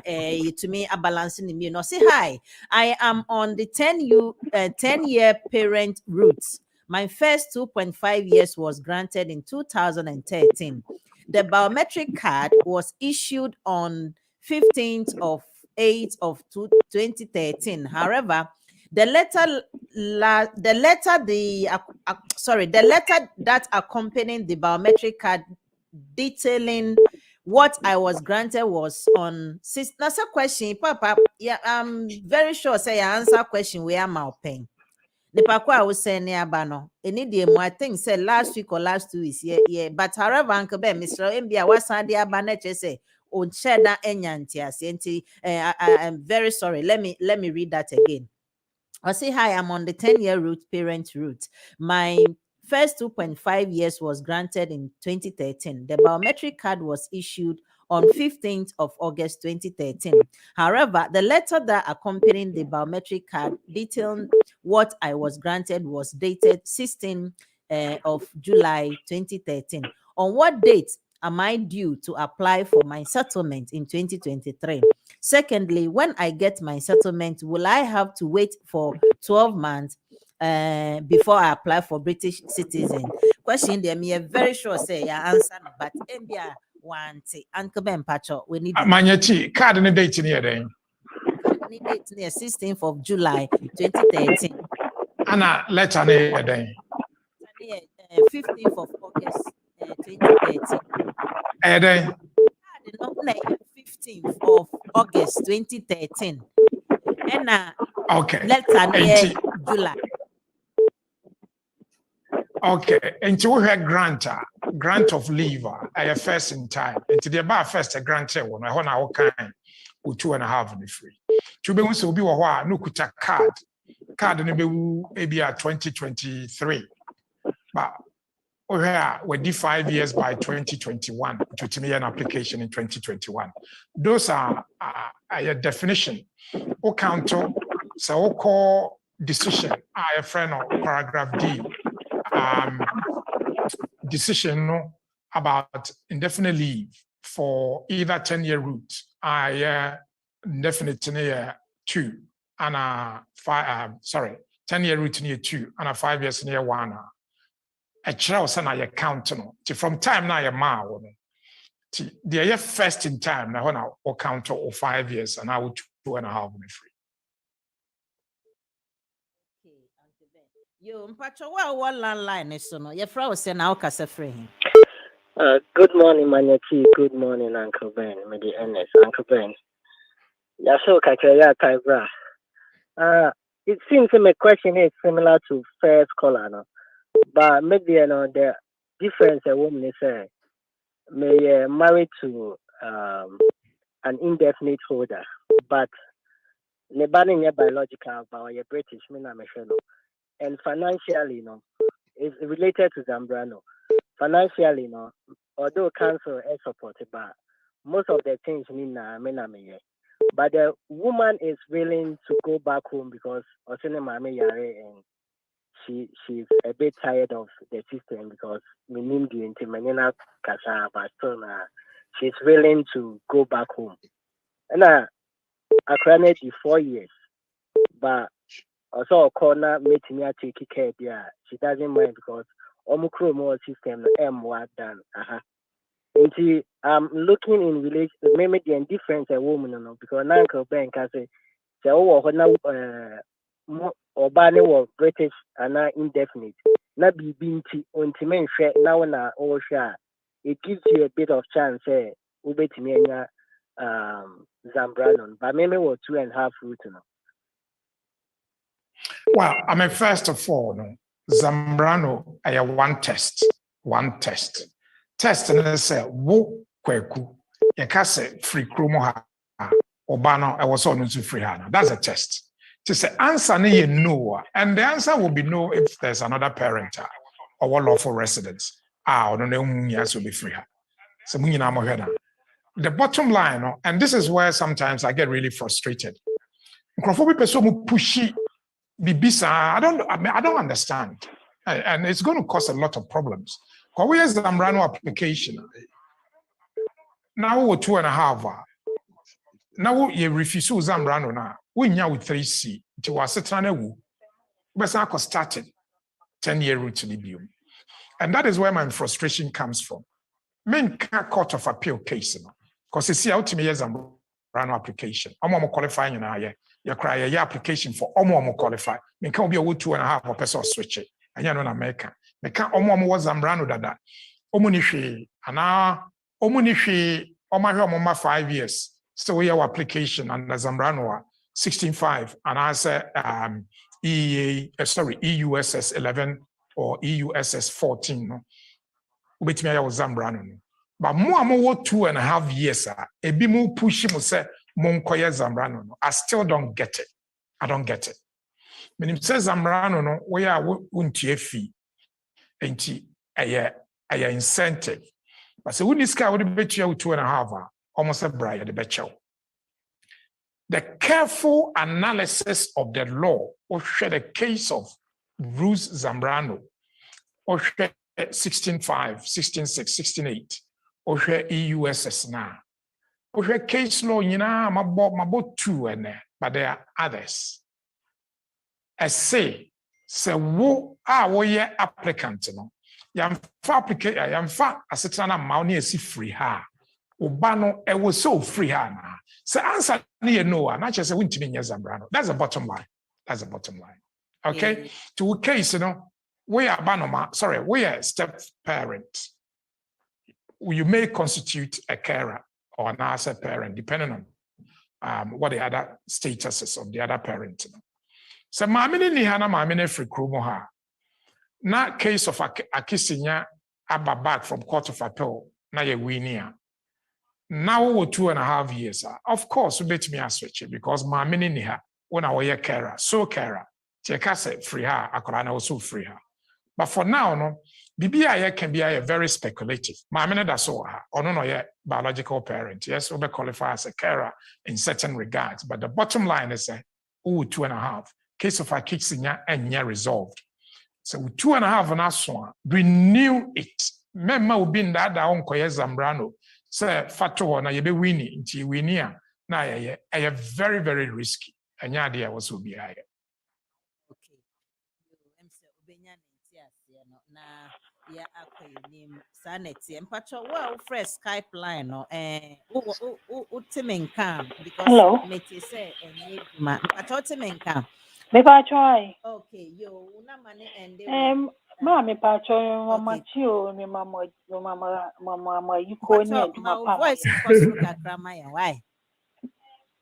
to me a balance ni me no say hi, I am on the 10-year parent route. My first 2.5 years was granted in 2013. The biometric card was issued on 15th of 8th of 2013. However, the letter that accompanied the biometric card detailing what I was granted was on that's a question, Papa. Yeah, I'm very sure say I answer question where am I paying. Nipakwa I was saying near Bano. I think say last week or last 2 weeks. Yeah. But however, Uncle Ben, Mr. Mbia was Sandia Baneche say on Cheddar Enyantia. I'm very sorry. Let me read that again. I say hi, I'm on the 10-year route, parent route. My first 2.5 years was granted in 2013. The biometric card was issued on 15th of August 2013. However, the letter that accompanied the biometric card detailing what I was granted was dated 16th of July 2013. On what date am I due to apply for my settlement in 2023? Secondly, when I get my settlement, will I have to wait for 12 months before I apply for British citizen? Question there, me very sure say your answer, but MBA want Uncle Ben Pacho, we need Manyeti card and date in here then. Date near 16th of July 2013. Anna letter near then. 15th of August 2013. Then 15th of August 2013. And okay. Letter near July. Okay, and to her grant of leave, I first in time. And to the about first a grant one, I want our kind with 2.5 in the free. To be also be a no kuta card maybe at 2023. But we did 5 years by 2021 to me an application in 2021. Those are a definition. O counter, so call decision. I friend of paragraph D. Decision about indefinite leave for either 10-year route, indefinite 2 and 10-year route near 2 and 5 years near 1. A child son I count from time now a mile. The first in time now or count or 5 years and I would 2.5 in free. Yo, mpacho wa landline is so no. Your friend was saying, "I'll cast a free." Good morning, Manye T. Good morning, Uncle Ben. Maybe Ernest, Uncle Ben. So kakaya kaibra. It seems my question is similar to first caller, no? But maybe the difference a woman is may married to an indefinite holder, but ne banning your biological but your British and financially, is related to Zambrano. Financially, although council is supported, but most of the things but the woman is willing to go back home because and she's a bit tired of the system because we need the intermenina casa, but still she's willing to go back home. And I granted 4 years, but also a corner meeting her take care there. She doesn't mind because more system work done. I'm looking in relation maybe the difference a woman because Uncle Ben can say or banning was British and not indefinite. Not be binti on Timen now na or share. It gives you a bit of chance, Ubetimania Zambrano, but maybe was 2.5 root. Well, I mean, first of all, Zambrano, I have one test. Test and they say, wo kweku, you can say free chromo ha, obano, I was on to free hana. That's a test. To say answer no, and the answer will be no if there's another parent or one lawful residence. Or no, will be free. So the bottom line, and this is where sometimes I get really frustrated. Pushy bibisa, I don't understand, and it's going to cause a lot of problems. Because we have the Zambrano application. Now we're 2.5. Now you refuse Zambrano now. We now with 3C. It was a trane but I started 10-year route to Libium. And that is where my frustration comes from. Main court of appeal case, because you see out to me as Zambrano application. I'm more qualifying in a year. You cry a year application for more qualify. Me can't be a 2.5 or person switch it. And you're not American. Me can't was Zambrano that. Omunishi, and Omunishi, Oma 5 years. So we have application and Zambrano 16.5, and I say EUSS 11 or EUSS 14. No, which me I was Zambrano. But more 2.5 years, a bit more pushing me say Monkoya Zambrano. I still don't get it. I don't get it. When it says Zambrano, no, we are untie fee, ain't a incentive. But so when this guy would bet you 2.5, almost a bribe the bet you. The careful analysis of the law, or share the case of Bruce Zambrano, or share 16.5, 16.6, 16.8, or share EUSS now. Or share case law, my about 2 and there, but there are others. I say wo applicant no. Yam fa asetana ma oni esi free ha. Oba no e was so free ha na. So answer no no, na che say wuntimi nya Zambrano. That's the bottom line. That's the bottom line. Okay? Yeah. To case, we are banoma, sorry, we are step parent. You may constitute a carer or an asset parent, depending on what the other statuses of the other parent. So mamini ni hana mamini free krumo ha. Na case of akisinya aba back from court of appeal na ye winia. Now we 2.5 years. Of course, we bet me a switch because mamini ni ha when I were carer, so carer. Cheka say free her, akorana also free her. But for now, no, BBI can be a very speculative. Mamina da so ha, or no biological parent. Yes, we qualify as a carer in certain regards. But the bottom line is 2.5. Case of Akitsinya and resolved. So with 2.5 on us one, renew it. Memma will be in that down Zambrano. Say Fato na yebe winnie into winia. Na I very, very risky. And your idea was will be higher. Yeah, name sanity and patcho well fresh Skype line no Timenka because hello meti say ma patcho Timenka me pa try okay yo una money and ma me pa try mama chio me mama you ko ni aduma pa voice because kakra ya why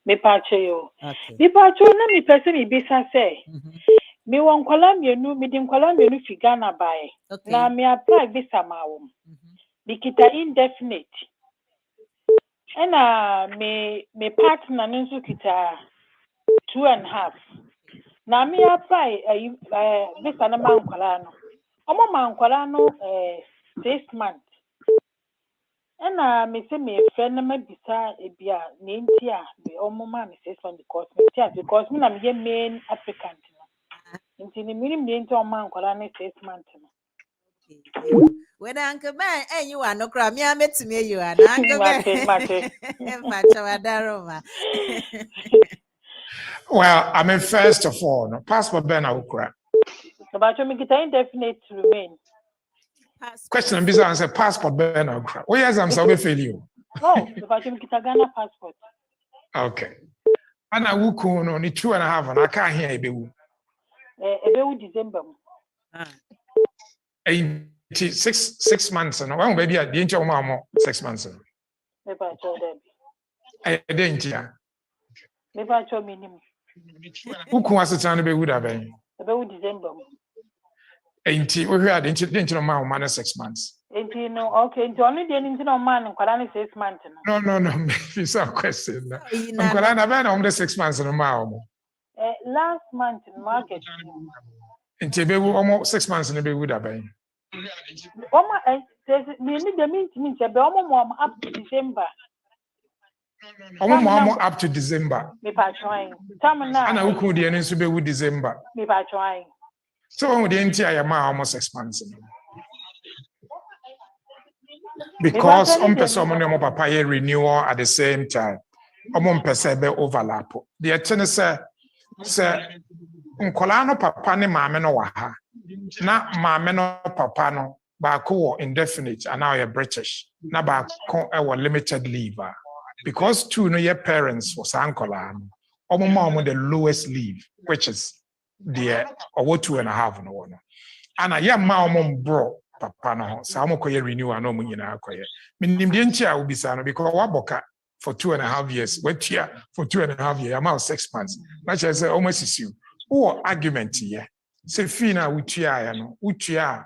me pa try yo okay me pa try na me person me bisa say Me won kwala mienu, me dim kwala mienu fi Ghana bae. Okay. Na me apply visa ma wo. Bikita indefinite. Ena me partner nso kita 2.5. Na me apply visa na man kwala no. Omo man kwala no 6 months. Ena me say me friend na mabisa ebia na ntia me omo ma me 6 months because me na me main applicant. Nti ni miri miri nti omo man kwala no 6 months no. When Uncle Ben, and you are no crime, me, I met to me, you are Uncle Ben. Well, I mean, first of all, no, passport Ben Ukra. But you get indefinite to remain. Question and answer passport Ben Ukra. Oh, yes, I'm sorry for you. Oh, but you get a Ghana passport. Okay. And I will call on 2.5, and I can't hear you. About December. 6 months, and one baby at the inch of mama 6 months. Maybe I told them. I didn't hear. Maybe I told minimum. Who was the time to be good about December? Ain't we had into mama 6 months. Ain't you know, okay, into only the internal man in Kalani 6 months. No, it's a question. I'm calling about only 6 months in a mile. Last month in market. In Tibet, almost 6 months in a bit with a bang. The means up to December. Almost up to December. Maybe I trying. And I could the be with December. Maybe I trying. So the entire almost 6 months. Because on person more papaya renewal at the same time. On person be overlap. The attorney say nkolano papa ne maame no wa ha. Na maame no papa no ba ko indefinite and now you're British. Na ba ko limited leave. Because two no your parents for sankolano. Omo the lowest leave, which is the or 2.5 no one. And I am ma bro papa no so I'm koye renew and no nyina koye. Minim de ntia obi sa no because waboka for 2.5 years. Wait here for 2.5 years. I'm out 6 months. Like I say almost is you. Oh argument here. Say fee na utia no utia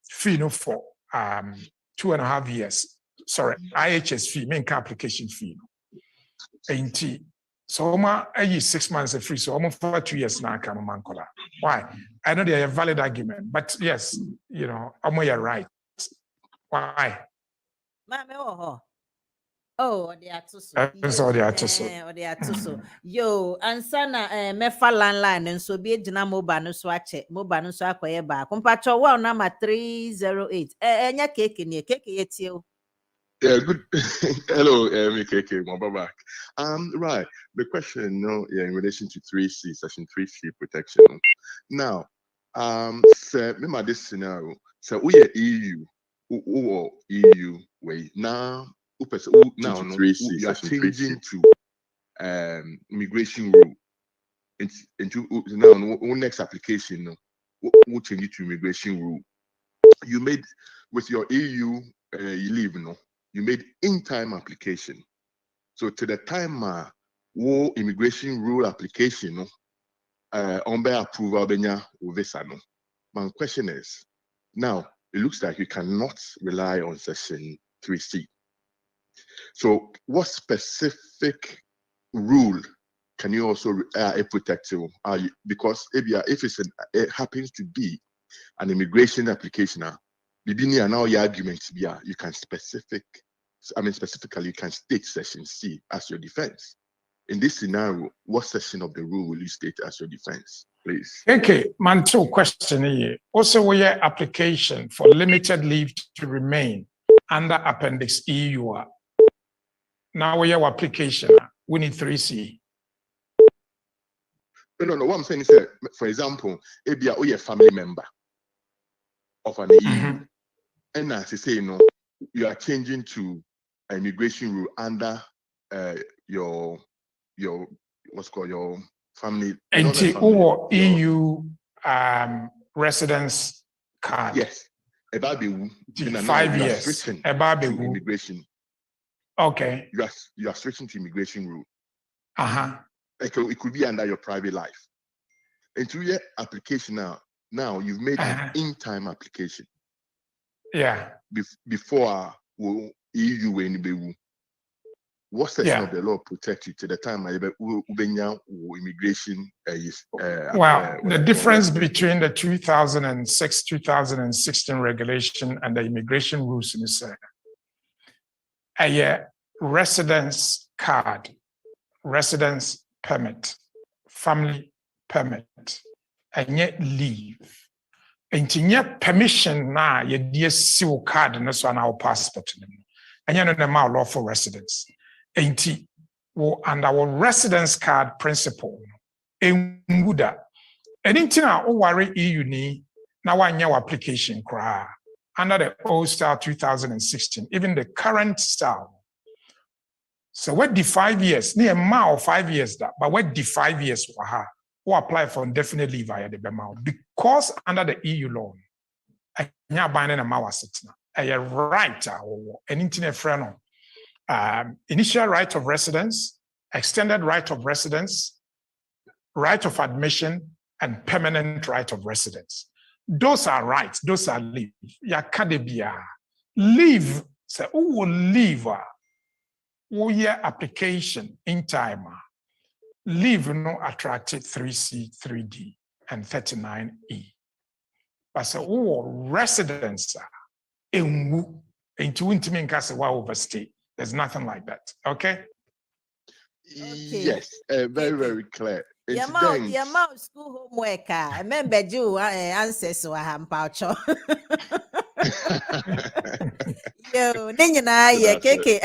fee no for 2.5 years. Sorry, IHS fee, main application fee. Ain't so ma 6 months free, so almost for 2 years now come mankola. Why? I know they are a valid argument, but yes, you know, you're right. Why? Oh, they are too so. So they are too so. They are too so. Yo, ansana mefa landline and so be jina moba no swache. Moba no swakwe ba. Kumpacho wa number 308. Enya cake ni cake yetio. Yeah, good. Hello, KK, back. Right. The question, in relation to 3C, section 3C protection. Now, remember this scenario. So we are EU, or EU way now. Now, 3C, you are changing to immigration rule. Into now, next application, we'll change it to immigration rule. You made with your EU, you leave, you made in-time application. So to the time immigration rule application on by approval benya visa no. My question is, now it looks like you cannot rely on section 3C. So what specific rule can you also protect you? Because if it happens to be an immigration application, now your argument you can specifically you can state section C as your defense. In this scenario, what section of the rule will you state as your defense, please? Okay, man, two question here. Also, we have application for limited leave to remain under Appendix EU. Now we have application. We need 3C. No. What I'm saying is that, for example, if you are a family member of an EU, and as you say, you are changing to immigration rule under your what's called your family. EU residence card. Yes, about 5 years. About immigration. Okay. You are switching to immigration rule. It could be under your private life. into your application now you've made an in-time application. Yeah. Before EU any what section of the law protect you to the time immigration the difference between the 2006-2016 regulation and the immigration rules is a residence card, residence permit, family permit, and yet leave. And yet permission na ye civil card and so on our passport. And you know the lawful residence. And our residence card principle in Buddha. And in worry EU ni now one year application cry under the old style 2016, even the current style. So what the 5 years, near mile 5 years that, but what the 5 years who apply for indefinite leave via the BMAO because under the EU law, I binding a mawa sitna a right or an internet friend. Initial right of residence, extended right of residence, right of admission, and permanent right of residence. Those are rights, those are leave. Yakadebia. Leave, say, who will leave? Who year application in time? Leave no attracted 3C, 3D, and 39E. But so who residence into intimate case overstay. There's nothing like that. Okay? Yes, very, very clear. The amount school homework. I remember you answers to a hampacho. Yo, then you know, yeah, KK.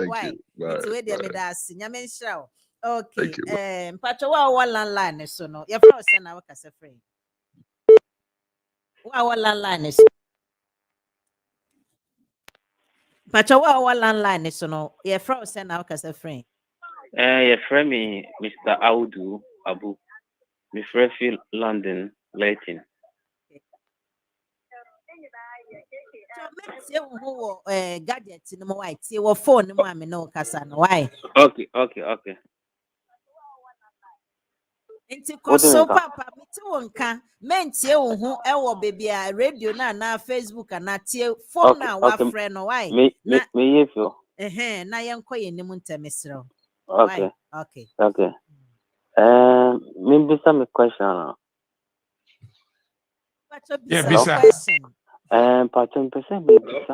Why? It's where they made us. Yamen show. Okay. Pacho, one line so no. Your first and our casa free. One line is. Pacho, one line is no. Your first and our casa free. Your friend me, Mr. 𝗥𝗔𝗗𝗚𝗥. My friend feel London, Leighton. So gadgets in my white, your phone, mammy, no Cassan. Why? Okay. Into so papa, me too, meant you who our baby radio na Facebook and not your phone now, our friend. Why? Me, if you. Na young coy in the munta, Mr. Okay. Maybe some question. Yeah, question. Pattern percent maybe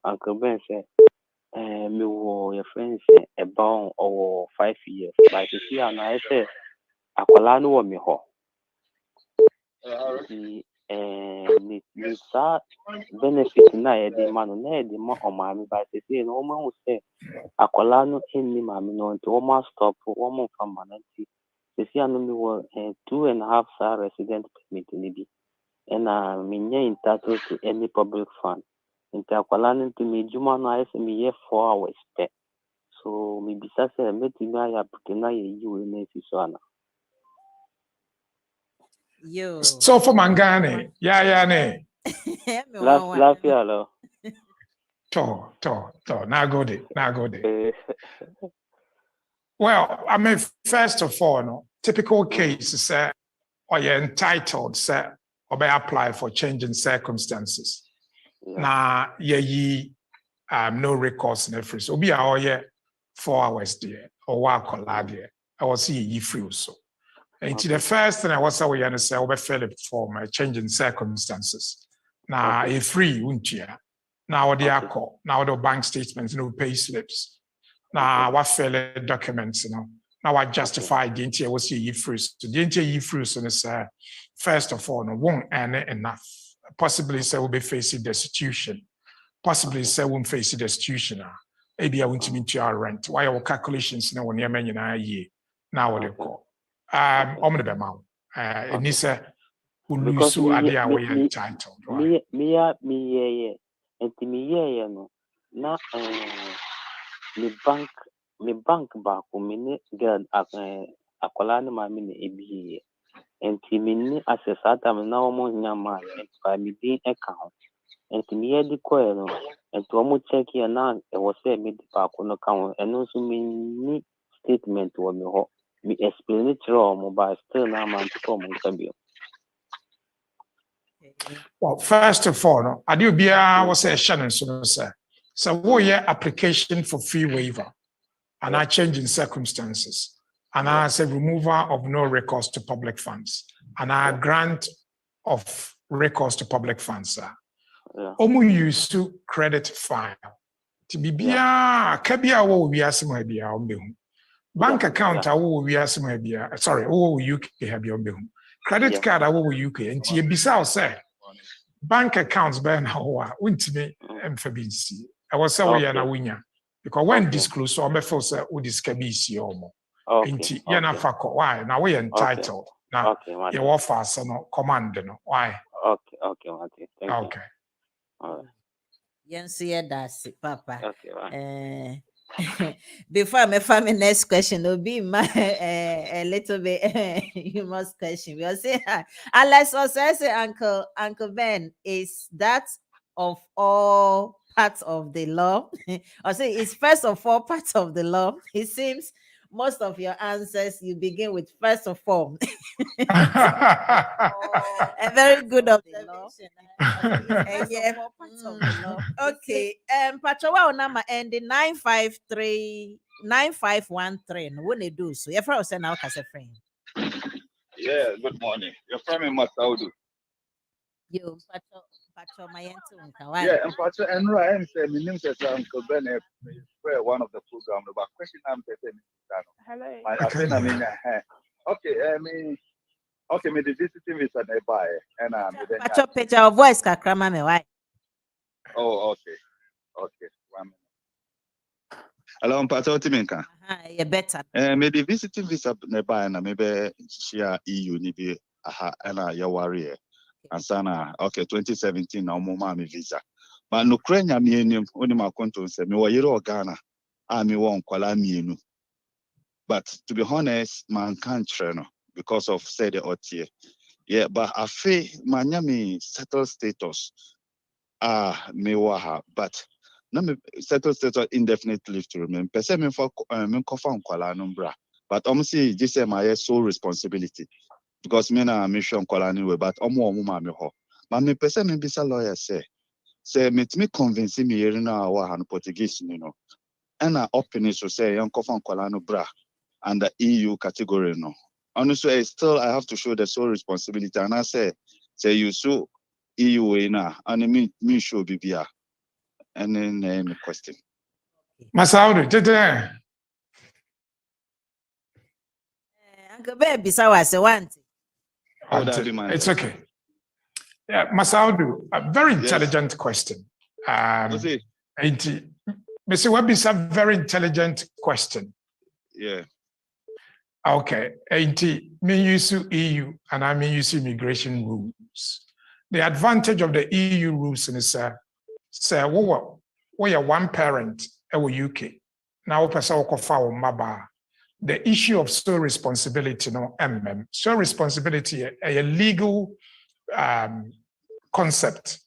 Uncle Ben said, me wo your friends about or 5 years. Like you see, and I say, Akwala no me ho. The benefit na the man na the man o mami, but they say no man will say Akwala no any mami no into almost stop 1 month from manati. They see and me wo 2.5 star resident permit maybe. And me entitled to any public fund. Into Akwala to me Juma no I say me 4 hours pay. So me bisa say me tima ya putena you in so na. Yo. So for Mangane, ne. Last year, hello. To. Now go there. Well, I mean, first of all, no, typical case is or you're entitled, or may apply for changing circumstances. Now, no recourse in every. So be our 4 hours there, or work or there. I will see you free so. And the first thing I was saying is we fill it for changing circumstances. Now, a free untia. Now the accord. Now the bank statements, no pay slips. Now what fill documents, Now I justify the intia was see free. So the intia free so is first of all, no won't earn enough. Possibly say we'll be facing destitution. Possibly say won't face destitution. Maybe I want to meet your rent. Why our calculations now when you're in a year. Now what they call. And he said, because we are entitled. Me, and to me, no, na me bank back me get Akwala no mami na ebi and to me access at am na omo nyama and by me din account and to me the coin no and to omo check here now e was say me the back no count and also me statement wo me ho. me explain it wrong, but still now man to come and be. Well, first of all, no, I do be was a Shannon sir. So what your application for fee waiver and a change in circumstances and I say removal of no recourse to public funds and a grant of recourse to public funds, sir. Omu use to credit file. To be kabia wo wi asem bia ombehu. Bank account awo wi asem bia sorry wo UK ha bia ombehu. Credit card awo UK enti ebisa o say bank accounts be na ho a untimi emfa bi nsi. I was say we na winya because when disclose so me feel say wo diska bi si omo. Enti ye na fako why na we entitled. Now you offer us no command no why? Okay, thank you. Okay. All right. Yes, yeah, that's it, Papa. Okay, Before my family next question, will be my a little bit humorous question. We'll say, unless also say Uncle Ben, is that of all parts of the law? Or say it's first of all parts of the law. It seems most of your answers you begin with first of all. A very good observation. Okay. Patrowa number ending 953-9513. When they do so, your friend send out as a friend. Yeah, good morning. Your friend Masaudu. You Patro my yeah, and Patro and Ryan said my name is Uncle Bennett. One of the program about question I'm saying. Hello. I think I mean okay, okay, me the visiting visa nearby and Patro picture of voice kakrama me why? Oh, okay. 1 minute. Hello, Patro Timinka. You better. Me the visiting visa nearby and maybe share EU ni be and your warrior. And sana okay 2017 na umoma mi visa. But no krenya mienu oni makonto se me wayiro Ghana me won kwala mienu. But to be honest, man can't train because of say the otie. Yeah, but I feel manyami settled status. Me waha, but na me settled status indefinite leave to remain. Pese me for me kofa kwala numbra. But omsi this is my sole responsibility. Because me na mission call anyway, but omo ma me ho. But me person me bisa lawyer say me convince me here na wa han Portuguese you know. And I open it so say yon kofan call no bra and the EU category no. And so still I have to show the sole responsibility and I say you so EU way na and me show bibia. And then question. Masaudu, tete. Uncle Baby, so I say one. It's okay. Yeah, Masaudu, a very intelligent question. Mr. Webby, it's a very intelligent question. Yeah. Okay. Me use EU and I mean use immigration rules. The advantage of the EU rules is say we are one parent UK. Now the issue of sole responsibility, no, sole responsibility, a legal concept.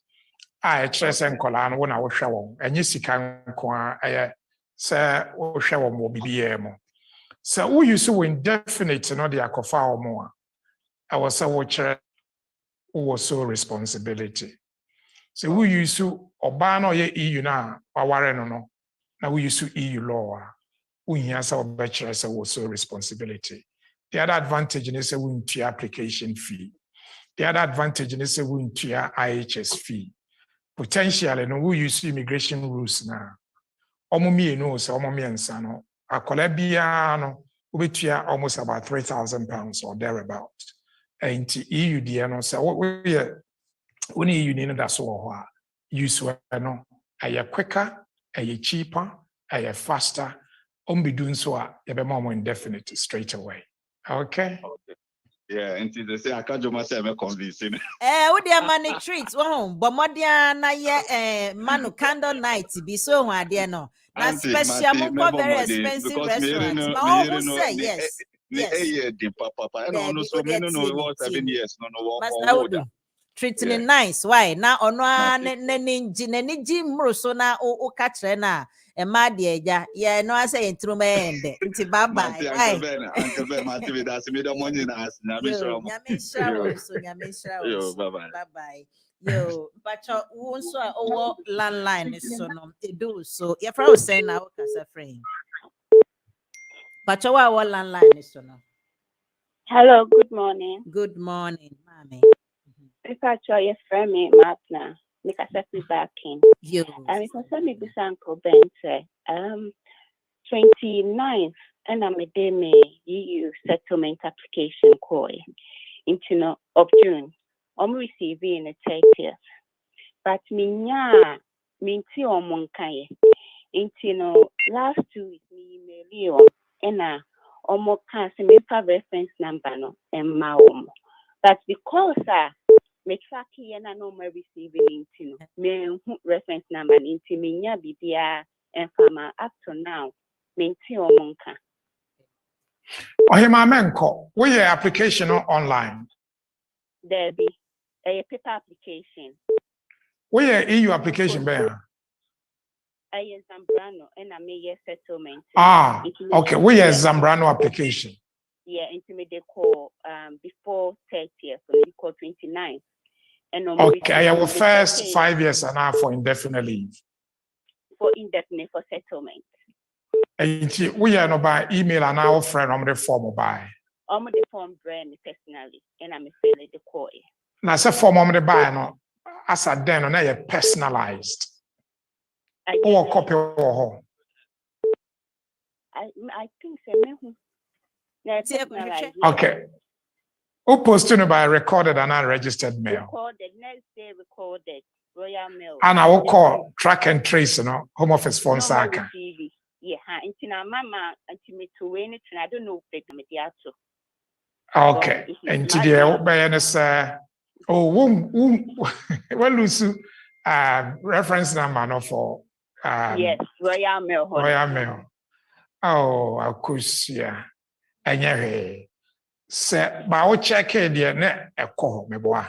I trust and Colano when I was showing, and you see, can say, or show more BBM. So, who you so indefinite, no, the Akofa or more. I was a watcher who was sole responsibility. So, who you so, Obano ye EU now, or Warren no, now we use EU law. We have our bachelor's also responsibility. The other advantage is a win to application fee. The other advantage is a win to IHS fee. Potentially, no, we use immigration rules now. Omomi knows Omomi and Sano. A Colabia, we almost about £3,000 or thereabout. And EU, no, so what we need union that's all. Use no, are you quicker, are you cheaper, are you faster? Be doing so, you be more indefinite straight away. Okay. Yeah, and they say I can't do myself convincing. What the money treats? Oh, but modia na ye manu candle night be so one there no. Na special very expensive restaurants. Ma who say yes. Yes. No, so me no what 7 years no. Master treating it nice. Why? Na ono na ninji mro so na o katre na Emma dear, yeah, no, I say in true man. Bye bye. Uncle Ben, Martin, with us, made a money in us. Bye bye. Yo, but won't so over landline is so no, it do so. Your friend say now, Casa friend. But our landline is so no. Hello, good morning. Good morning, mommy. If I try your friend, me, Martna, make a set back in. You. And if I send me this Uncle Ben say, 29th, and I'm a day me EU settlement application call into of June. I'm receiving a 30th. But me see on Monkaye. Into last 2 weeks, me email you and almost can't reference number no and my That's because me track here and I know my receiving into me reference number into me nya bibia and farmer up to now me see on Monka. Ohimamenko, we your application online. There be a paper application. We your EU application there. I use Zambrano and I may settlement. Okay. We your Zambrano application. Yeah, intimate call before 30th, so we call 29th. And okay, our first 5 years and a half for indefinite leave. For indefinite for settlement. And we are no by email and our friend on the form by. The form brand personally, and I'm filling the call. Now, say form on the buy no as a den on a personalized. Or copy or I think so. Okay. Who posted by recorded and unregistered mail? Recorded, next day recorded, Royal Mail. And I will call track and trace, Home Office phone saka. Yeah, into mama, and me to win it, and I don't know if they mediato. Okay, and to the bayaness, well, lose reference number no for yes, Royal Mail. Royal Mail. Oh, of course, yeah. And yeah, say, but I will check it there. A call me boy.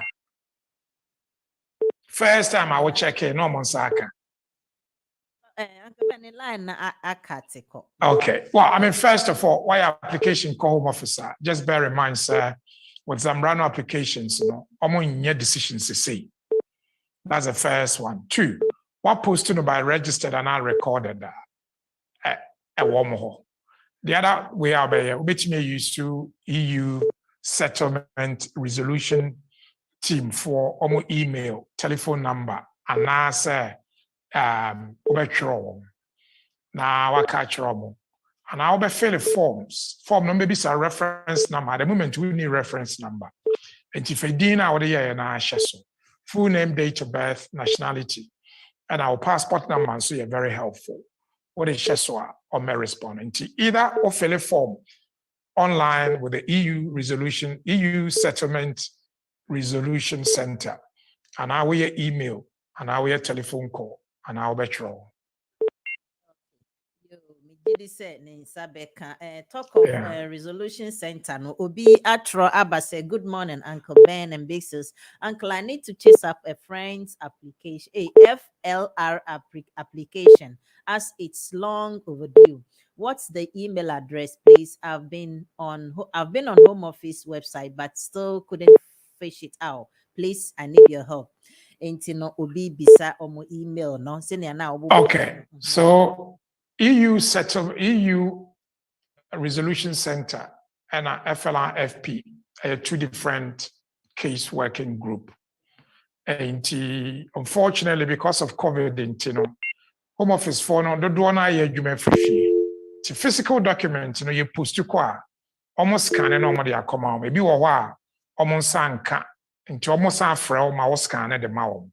First time I will check it, no Monsaka. Okay. Well, I mean, first of all, why application call home officer? Just bear in mind, sir, with Zambrano applications, almost in your decisions to see. That's the first one. 2, what posting by registered and I recorded a warm hole. The other way out there, which may use to EU settlement resolution team for almost email, telephone number, and I say, now I catch Romo. And I'll be fill forms. Form number is a reference number. At the moment, we need reference number. And if I didn't out there and I share so full name, date of birth, nationality, and our passport number, so you're very helpful. What is so or may respond into either or fill a form online with the EU Settlement Resolution Center, and I will email, and I will telephone call, and I'll bet you. Talk of resolution center. No, Obi Atro Abba said, "Good morning, Uncle Ben and Big Sis. Uncle, I need to chase up a friend's application, a FLR application, as it's long overdue. What's the email address, please? I've been on Home Office website, but still couldn't fish it out. Please, I need your help." Obi bisa omo email no. Okay, so EU Resolution Center and FLRFP are 2 different case working group. And unfortunately, because of COVID, Home Office for no the do na ye adwuma free. The physical document, you post to kwa almost scan and normally a come out. Maybe wa almost sanka into almost a frail mouse scan the mouth.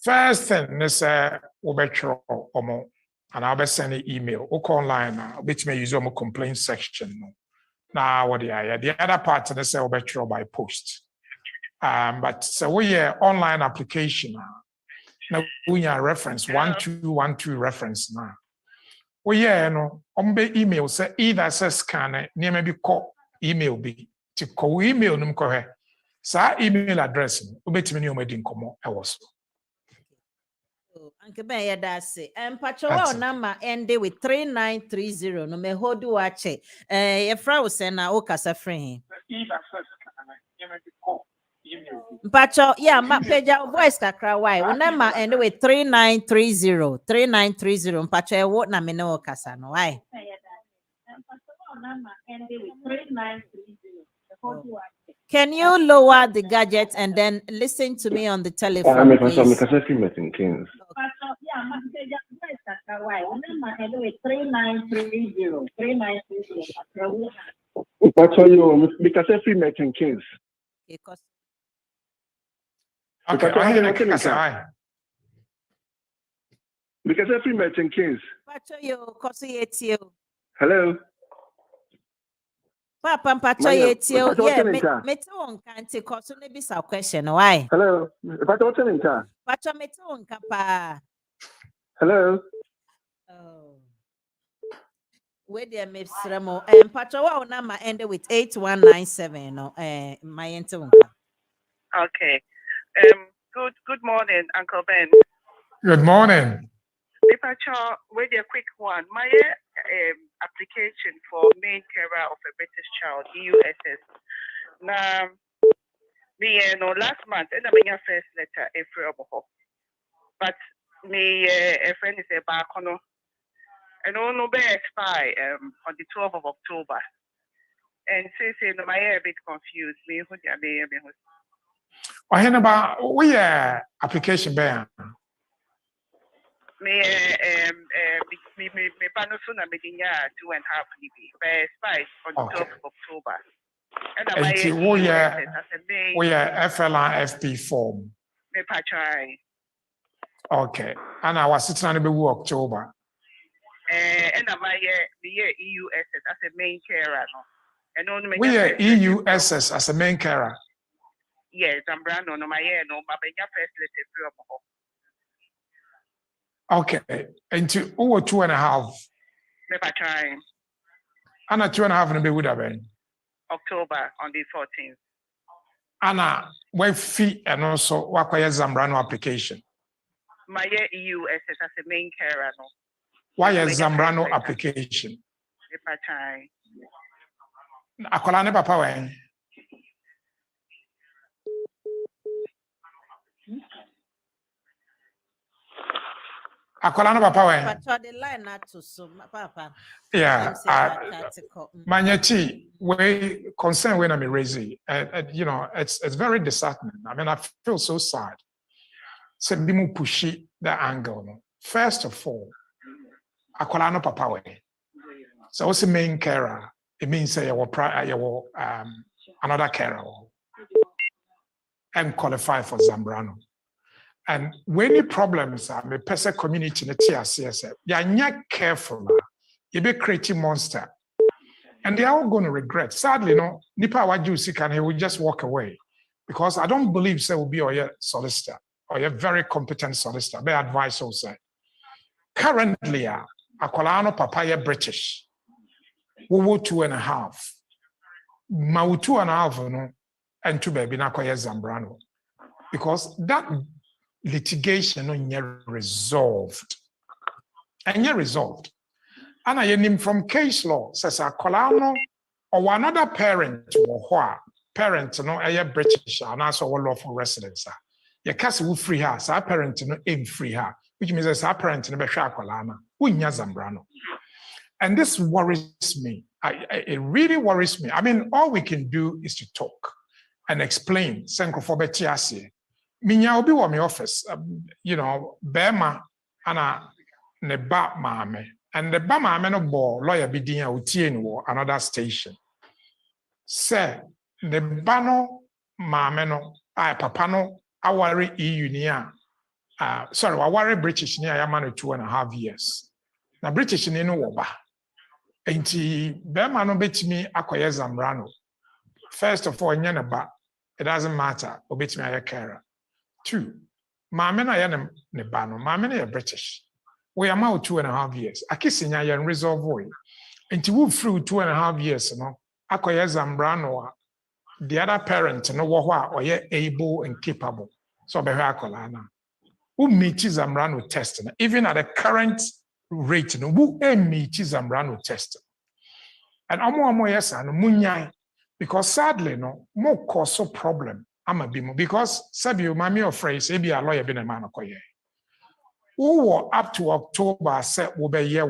First thing is obetro omo. And I'll be sending email. Or online now, which may use a complaint section. Now, what the other part of the cell by post. But so we online application now. We are reference 1212 reference now. We email say either says scan it, near maybe call email be to call email num correct. So email address, ubetimi ni omedi nkomo e was. Anke ben ya dase. Pacho number ended with 3930. No me hodu wache. Your friend say na o kasa friend. Pacho, yeah, page your voice kakra why. Number ended with 3930. 3930. Pacho what na me no kasa no why? Can you lower the gadget and then listen to me on the telephone, please? Hello. Papa Mpacho yetio yeah me te won kan te ko so ne bisa question why Hello. Pacho what's in car? Pacho me te won ka pa Hello. oh where there me sremo Pacho wa number end with 8197 no my ente won ka. Okay. Good morning, Uncle Ben. Good morning. Pacho, with a quick one. My application for main carer of a British child, EUSS. Now, me no last month, and I mean your first letter, April. But me a friend is a back on, and no be expire on the 12th of October. And say no, my a bit confused. Me who they be me who. I hear about we application ban. Me panel me dinya 2.5 GB. By spice on the 12th of October. And we are FLRFP form. Me patrai. Okay. And I was sitting on the October. And my EUSS as a main carer. And only we are EUSS as a main carer. Yes, Zambrano no my no my first letter. Okay, into over 2.5. Never trying. Anna 2.5 and be would have been October on the 14th. Anna, where fee and also what Zambrano application. My EUSS as a main carer. No. Why is Zambrano application? Never trying. Akolane papa when. Akolane papa when. Pacho the line not to so papa. Yeah. Manyeti, we concern when I'm raising. You know, it's very disheartening. I mean, I feel so sad. So bimu pushy that angle. No? First of all, Akolane papa when. So what's the main carer? It means you will another carer and qualify for Zambrano. And when the problems are, the person community in the TRCS, they are not careful. You be creating monster, and they are all going to regret. Sadly, no, nipa wajusi can he will just walk away, because I don't believe so will be your solicitor or your very competent solicitor. Be advice also. Currently, akolano papaya British. We will 2.5. Ma 2.5 no, and two baby na koye Zambrano, because that litigation no resolved. And yet resolved. And I name from case law says a colano or another parent or what parent no a British and also lawful residents. Your castle will free her, so our parent no aim free her, which means as our parent no be colana, who Zambrano. And this worries me. It really worries me. I mean, all we can do is to talk and explain. Minya obi wa my office, you know, Bema ana neba mame, and the ba mame no bo lawyer bidinya utien wo another station. Say the bano mame no papa no aware EU niya. Sorry, aware British niya yamano 2.5 years. Na British ni no woba. Enti Bema no betimi akoye Zambrano. First of all, it doesn't matter. Obetimi aye carer. 2, Mamma na ne bano, Mamma na British. We are now 2.5 years. Akisinya yan resolve way. Until we through 2.5 years, no, akoye Zambrano, the other parent, no, or ye able and capable. So be akolana. who meets Zambrano test, even at the current rate, who meets Zambrano test. And amo yes and munyai, because sadly no more cause of problem. I'm a bimo because Sabio Mammy or phrase, maybe a lawyer been a man of koye. Who up to October set will be year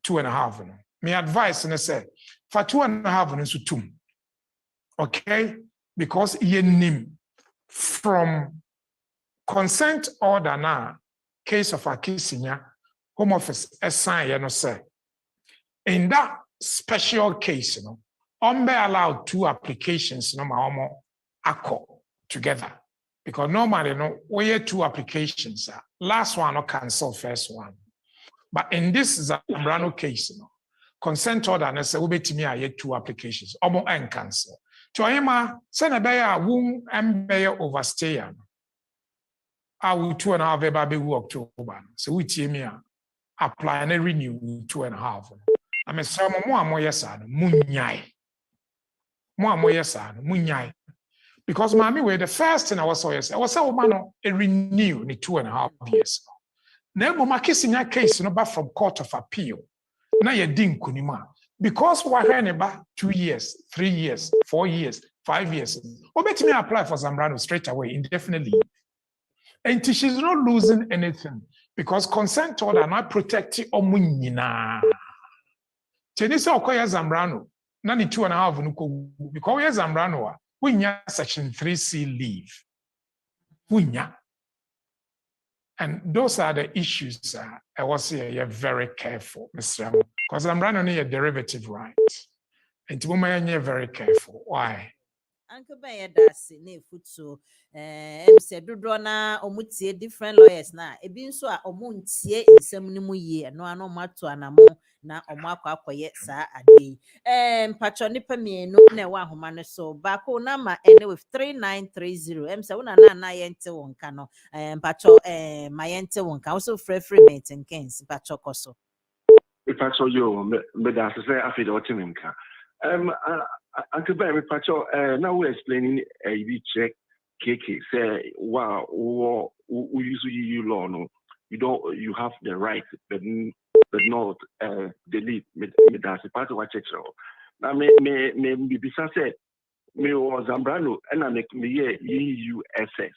2.5. My advice and I said for 2.5 into 2. Okay, because ye name from consent order now, case of a kissing Home Office assign say. In that special case, be allowed 2 applications, my together. Because normally, we have 2 applications. Last one or cancel first one. But in this Zambrano case, consent order and say we to me I had 2 applications, almost and cancel. To him, send a bear womb and bear overstay. I will 2.5 be October. So we team me apply and renew 2.5. I mean, some more yes, munyai. More yes, munyai. Because mommy were the first thing I was so yes, I was so man a renew in 2.5 years. Now, my kissing your case, back from Court of Appeal. Now you didn't kunima. Because we're hearing about 2 years, 3 years, 4 years, 5 years. Or bet me apply for Zambrano straight away, indefinitely. And she's not losing anything because consent order not protecting omunina. Chenisa okoya Zambrano, nani 2.5 nuko because we Zambrano, we nya section 3C leave. We nya. And those are the issues I was here. You're very careful, Mr. Amo, because Zambrano need a derivative right. And you're very careful. Why? Uncle Bayer does ne foot so said Dudrona omutie different lawyers na ebin so a omuntie nsem ni mu ye no ano mato anamo na omakwa akoye saa ade patcho nipa mienu na wa homa no so baako na ma ene with 3930 say una na yente wonka no patcho ma yente wonka also free maintenance patcho koso patcho yo me da say afi do timimka Uncle Ben, now we're explaining a check KK say wow we use EU law no you have the right but not delete me that's part of what check now me bisa say me was Zambrano and I make me EU SS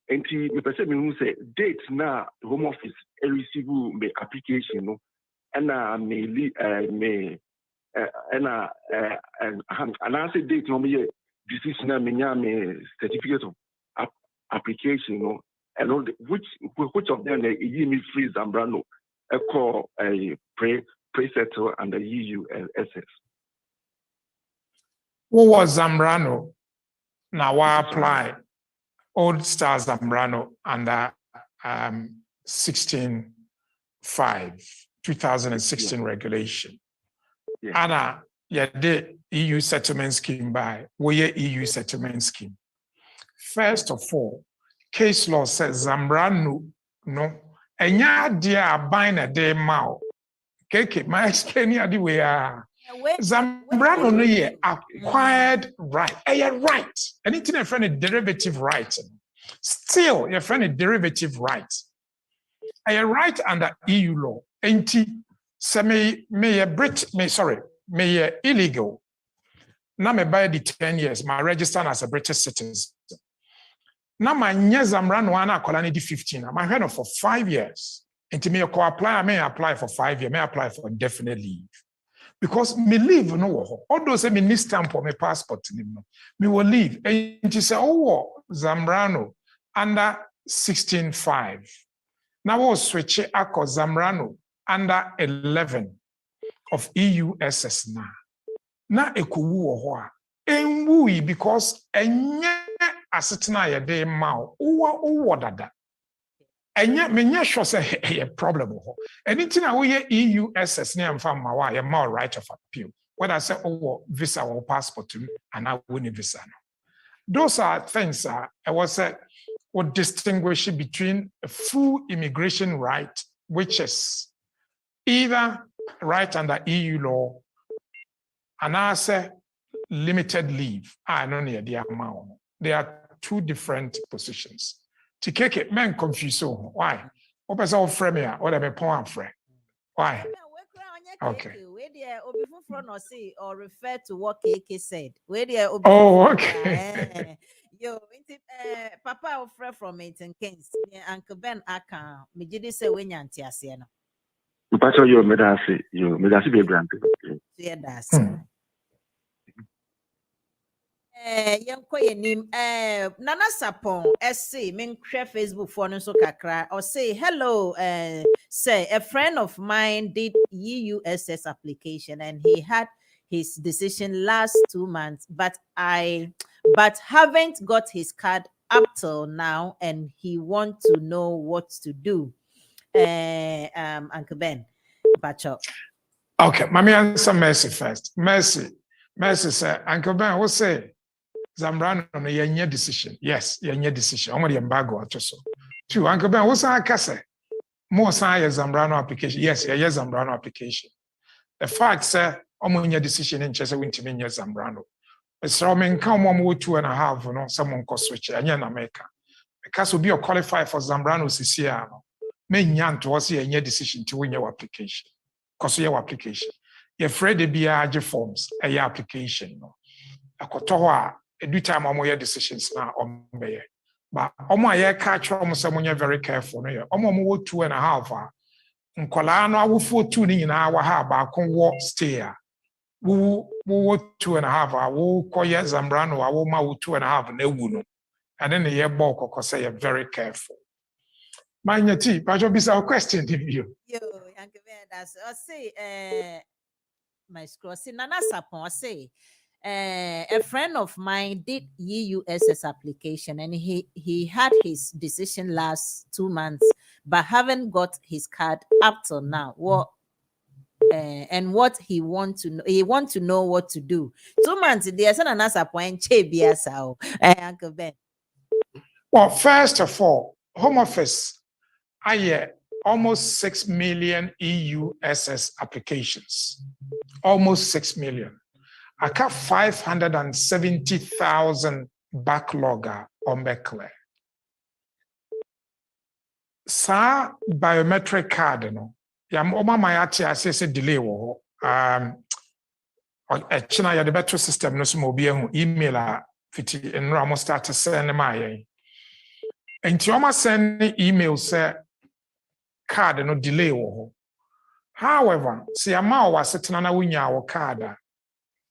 and me person me say date now Home Office receive me application no and me and I say date no me decision na me certificate of application and all which of them they give me free Zambrano call a pre-settle and the EU SS. What was Zambrano? Now I apply Old Star Zambrano under 2016 regulation. Yeah. Anna, the EU settlement scheme by EU settlement scheme. First of all, case law says Zambrano no, and ya dear buying a day mao. Okay, my explaining the way Zambrano no ye acquired right. Right. Anything a friend a derivative right. Still, your friend a derivative right. A right under EU law. Ain't say may illegal. Now me buy the 10 years, my register as a British citizen. Now my years Zambrano ana kolani di 15. I'm heard for 5 years. And to me apply, I may apply for 5 years, may apply for indefinite leave. Because me leave no although say me need stamp for my passport me will leave. And you say, oh Zambrano under 16.5. Now we'll switch it ako Zambrano under 11 of EU SS now. Na ekuwu oho a enwui because enye asetena ye de ma o dada. Enye menye sure say a problem oho. Anything na we EU SS na amfa ma wa ye ma right of appeal. Whether say visa or passport to and I win visa no. Those are things I was what distinguish between a full immigration right, which is either right under EU law and I say limited leave. I don't know the amount. There are 2 different positions. Tikeke men confuse so. Why? What person of frame here? What am I point frame? Why? Okay. Where there obi fufro no say or refer to what KK said. Where there obi Oh, okay. Yo, Papa of friend from Maiden Kings, Uncle Ben Aka, me did say when yanti asieno. Mpacho yo medasi be brand. Yeah, that's Nana Sapon essay men share Facebook for no so kakra or say hello say a friend of mine did EUSS application and he had his decision last 2 months but haven't got his card up till now and he want to know what to do. Uncle Ben Pacho. Okay, mommy answer Mercy first. Mercy said, Uncle Ben, what say? Zambrano no yenye decision. Yes, yenye decision. Omo the embargo atoso. 2, Uncle Ben, what's our kase? More say Zambrano application. Yes, yeah, Zambrano application. The fact say omo yenye decision in chese wintimi nye Zambrano. So men come omo 2.5 no someone ko switch anya na America. Because we be qualify for Zambrano CCA no. Men nyanto was yenye decision to win your application. Cause your application. You're afraid to be a forms a application no. Akotoho every time I'm your decisions now on me. But I catch almost someone you're very careful. No, 2.5. Nkola no awofo 2 ni nyina wa ha ba kon wo stay a. Wo 2.5 wo koye Zambrano wo ma wo 2.5 na ewu no. And then the year bulk or say you're very careful. Manye T, but you be a question to you. Yo, Uncle Ben, that's I say my scroll see Nana Sapon say a friend of mine did EUSS application and he had his decision last 2 months but haven't got his card up till now. What and what he want to know what to do. 2 months there's an answer point Uncle Ben. Well, first of all, Home Office I almost 6 million EUSS applications. Almost 6 million. I got 570,000 backlogger on Beckley. Sa biometric card no. Yam oma mayati asese delay wo. China ya the better system no smo obi ehu email a fiti enra mo start send ma yen. Enti oma send email say card no delay wo. However, see ama wa setena na wunya wo card a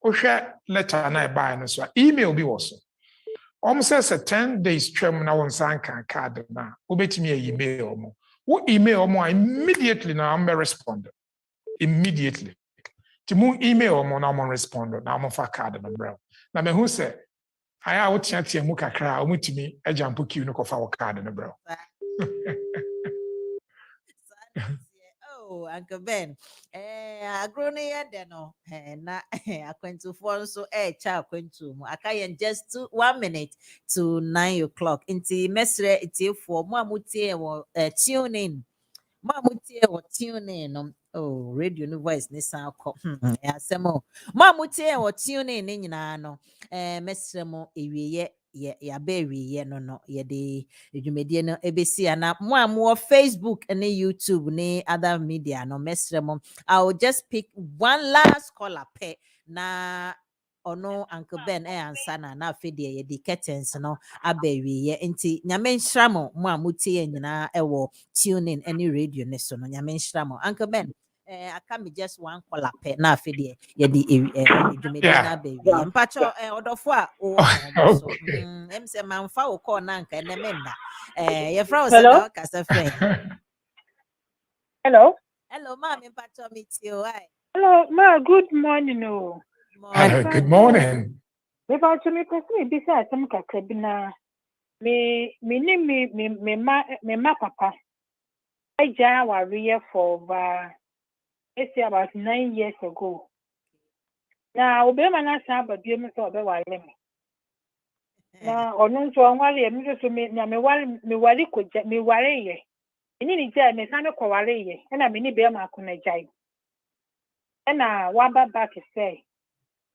ohwe letter na e buy no so email bi wo so. Says 10 days trim na one san can card na obetimi e email mo. Wo email mo immediately na am respond. Immediately. Ti mu email mo na mo respond na mo fa card no bro. Na me hu say aya wo tia mu kakra o mutimi ejampo kiu no ko fa wo card no bro. Oh, Uncle Ben. Agroni de no. Na akwentu for so cha akwentu mu. Akayen just 1 minute to 9 o'clock. Inti mesre iti for mo amutie wo tune in. Mo amutie wo tune in no. Oh, radio no voice ni san ko. Asemo. Mo amutie wo tune in ni nyina no. Mesre mo ewiye ya be ye no ye de edwumedie no ebesi ana mo Facebook and YouTube ne other media no mesre mo. I will just pick one last caller pe na ono Uncle Ben answer na afede ye de curtains no abewi ye nti nyame nhra mo amutie nyina ewo tune in any radio ne so no nyame nhra mo Uncle Ben I can be just one caller pe na afede ye de edwumedie na abewi mpacho odofo a o so em se manfa wo call na nka ne menda ye fra o se na kasa friend. Hello ma me mpacho meet you hi. Hello ma, good morning oh. Good morning. Me mpacho me person bi say asem kakra bi na me papa eja wariye for it's about 9 years ago. Na obema na sa abadue me so obe wale me. Na onu nso onwale me so me na me wale koja me wale ye. Eni ni je me sa me ko wale ye. Na me ni be ma ko na jai. Na waba back say.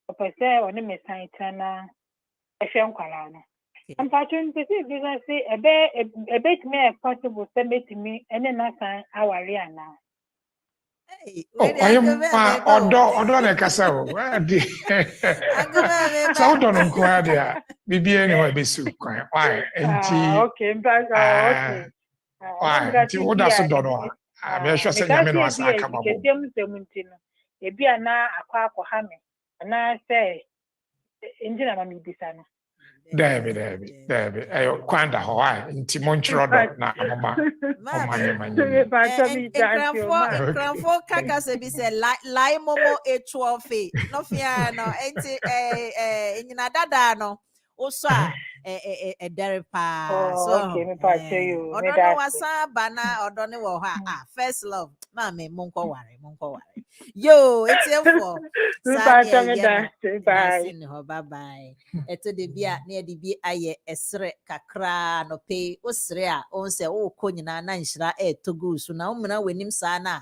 Opese oni me san tana ehwe nkwala no. I'm patching to see because I say a bit more possible to make me and then I can our Rihanna. I am odo na kasa o. So odo no kwa dia. Bibi anyway be su kwan. Why? Enti Okay, okay. Why? Enti oda so do no. I be sure say nyame no asa aka babo. Ebi ana akwa ha me. Ana say engine na me bisa no. David. Ayo kwanda ho ai. Enti monchro do na mama. Nkranfo kaka se bi se lai momo e12 no fia no enti nyina dada no oso a 𝙧𝙘𝗣𝗟𝗖𝙩 so okay me pa che you odo no wasa bana odo ne wo ha first love ma me monko ware yo etiefo sa bye bye eto de bia na de bi aye esre kakra no pe osre a on se wo konyina na nhira etogu so na umna wanim sa na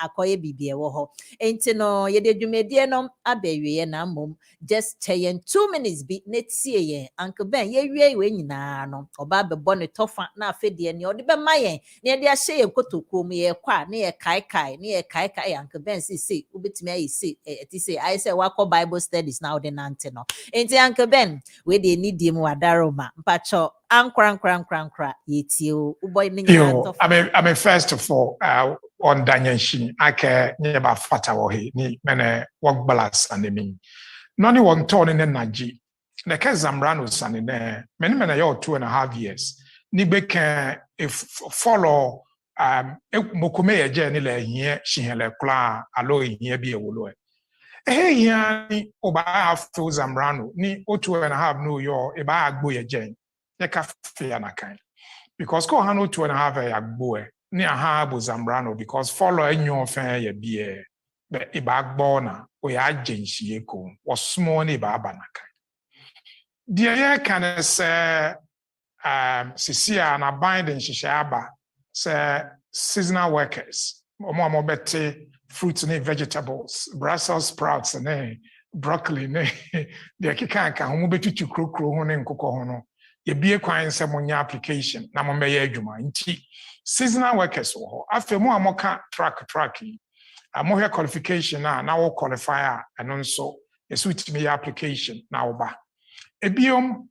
akoye bibie wo ho enti no ye de dwumedie no abawie na mom just cheyen 2 minutes bi netie ye Uncle Ben ye wie we nyina no oba bebo ne tofa na afede ne ode be mayen ne de ahye ye kotoko mu ye kwa ne ye kai Uncle Ben say ubetimi ayi say eti say I say wako Bible studies na ode nante no enti Uncle Ben we de need him wadaroma mpacho ankra yetie o boy ne nyina tofa I mean first of all on danyanshi ake nye ba fata wo he ni mene 𝗥𝗔𝗗𝗚𝗥 anemi no ni won ton ne naji na ke Zambrano sane ne mene yo 2.5 years ni be kan follow mokume ye je ni la hie shihele kula alo hie bi ewolo hia ni oba afo Zambrano ni 2.5 no yo e ba agbo ye je ne ka fia na kan because ko ha no 2.5 ya agbo ni aha bu Zambrano because follow enyo fan ye bie be e ba agbo na o ya agency eko wo small ni ba aba na kan the year can say sisia na binding shishaba say seasonal workers omo bete fruits and vegetables Brussels sprouts and broccoli ne de kika ka ho betutu krokro ho ne nkokọ ho no ye bie kwan se monya application na mo meye adwuma nti seasonal workers wo ho afemu amoka track amohwe qualification na wo qualifier eno nso esuti me application na wo ba ebiom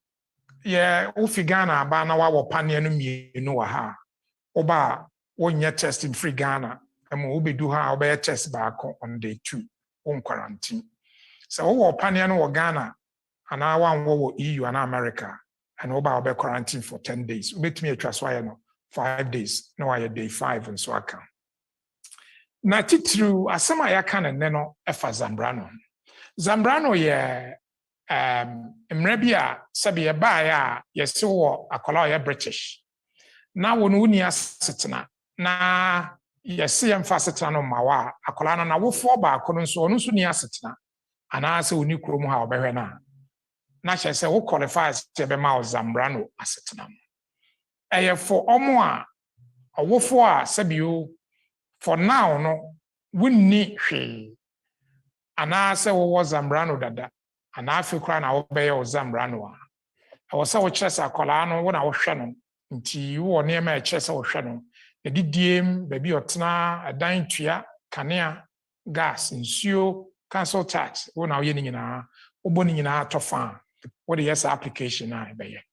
ye ufigana aba na wawo panie no mienu wa ha oba wonye testing free Ghana emo obedu ha obe test back on day 2 on quarantine so wo panie no wo Ghana ana wo EU and America and oba quarantine for 10 days obetumi atwa so aye no 5 days no aye day 5 and so aka na titru asema ya kana ne no efa Zambrano ye mrebia sabi ye ba ya yesi wo akola ye British na wonu uni asetena na yesi ye mfa asetena no mawa akola na wofo ba akono nso onu nso ni asetena ana se oni krom ha obehwe na hye wo qualify se be ma Zambrano asetena eye for omo a awofo a sabi o for now no wunni hwe ana se wo Zambrano dada ana afikra na wo be ye Zambrano a wo se wo kyeresa akola no wo na wo hwe no nti wo ne ma kyeresa wo hwe no edidiem baby otena adan tua kanea gas nsuo council tax wo na wo ye nyina wo bo nyina atofa wo de yes application na be ye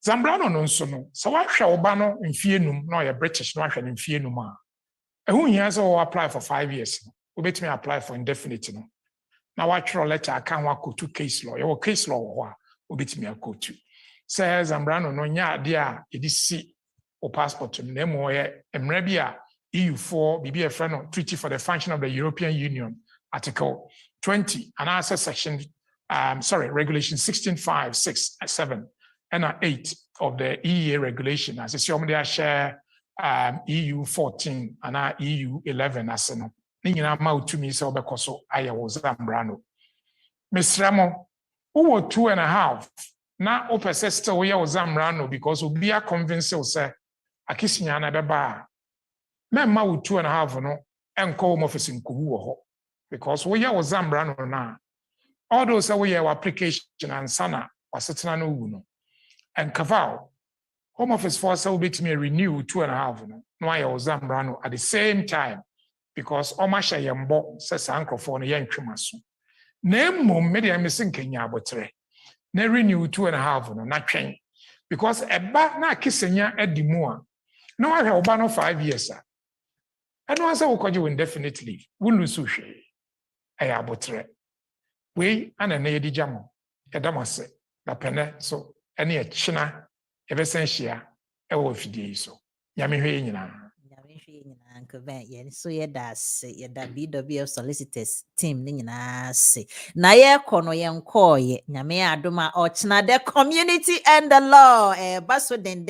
Zambrano no nso no so wa hwe wo ba no mfie num na ye British no hwe no mfie num a ehu hia so wo apply for 5 years wo betimi apply for indefinite no na wa tro letter aka ho akotu case law your case law ho a obetimi akotu say Zambrano no nya ade a edisi o passport na mo ye emra bi a EU4 BWF no Treaty for the Function of the European Union article 20 and answer section regulation 16.5.6.7 and 8 of the EEA regulation as it's your share EU 14 and EU 11 as no nyina ma utumi se obekoso aye wo Zambrano mesramo wo 2.5 na opese still we wo Zambrano because obi a convince you say akisinya na beba memma wo 2.5 no enko home office nkohu wo ho because we wo Zambrano na all those we your application and sana wasetena no wu no and Kavao, Home Office force will be to me renew 2.5. No, I was Zambrano at the same time because Omasha Yambo says Uncle for a young Chumasu. Name mum media missing Kenya botre. Ne renew 2.5 no not train. Because a bat na kissenya at the moor. No, I have about 5 years, sir. I know I say we call you indefinitely. We lose sushi. I abotre. We and a nady jamo. Edamase. La pene so any a china. Ever since ya, I will feed so. Yami so the BWF Solicitors team say na ye kono yen koye nyame adoma ochna the community and the law baso den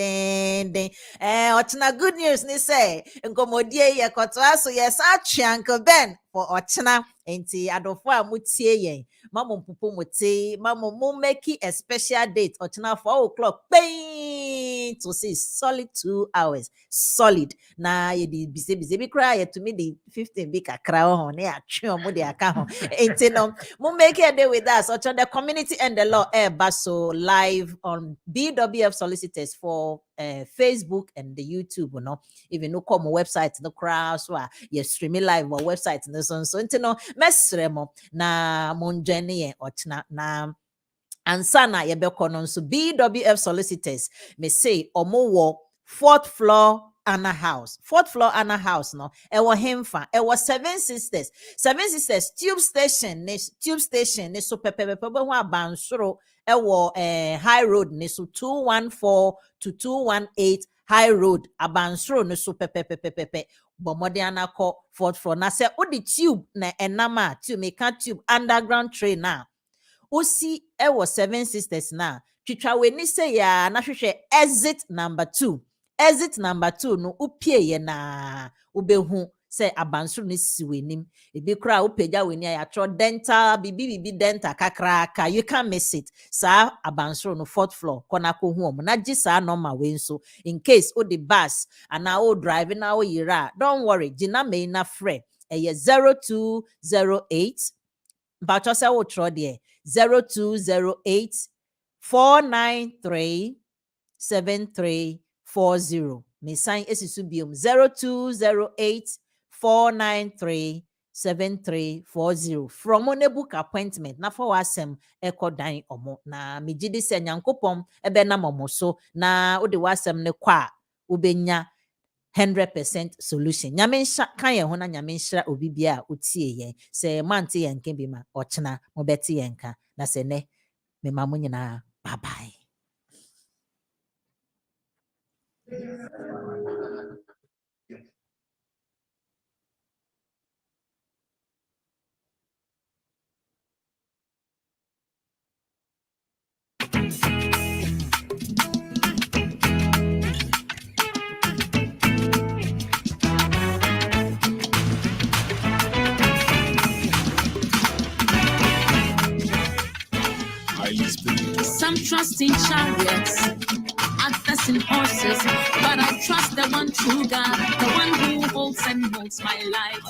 ochna good news ni say nkomodie ye koto aso yes Uncle Ben for ochna enti adofo a mutie yen mamo mpupo mutie mamo mu make a special date ochna 4 o'clock bang to see solid 2 hours solid na ye di bise bi cry to me the 15 big akra ho na ya twe omo de aka ho enti no mu make a day with us ochna the community and the law baso live on BWF Solicitors for Facebook and the YouTube no even no come website no crowd so you streaming live on website no so enti no mesremo na monjene ye ochna na ansana ye be kono so BWF Solicitors me say omo wo 4th floor Anna House. 4th floor Anna House no. Ewo hemfa. Ewo 7 sisters. 7 sisters tube station ne so pepe ho abansoro ewo high road ne so 214 to 218 high road abansoro ne so pepe bomode anako 4th floor na se odi tube na enama tube make tube underground train na osi ewo 7 sisters na twitwa we ni say ya na hwehwe exit number 2 no upie ye na ubehu say abansoro ni siwenim ebi kra upeja we ni ya tro dental bibi dental kakraka you can miss it sa abansoro no 4th floor kona ko hu om na gi sa normal we nso in case o the bus and now driving now yira don't worry gina me na frɛ 0208 but also wo tro there 0208 493 7340. Me sign esisubium 0208 493 7340. From on a book appointment na for wasem eko dan omo na megidi se nyankopom ebe na momo so na ode wasem ne kwa ubenya 100% solution. Nyamensha kan ye ho na nyamensha obi bia otie yen. Se mante yen ke bi ma ochna mo beti yen ka na se ne me mamu nyina bye bye. Some trust in chariots, others in horses, but I trust the one true God, the one who holds and molds my life.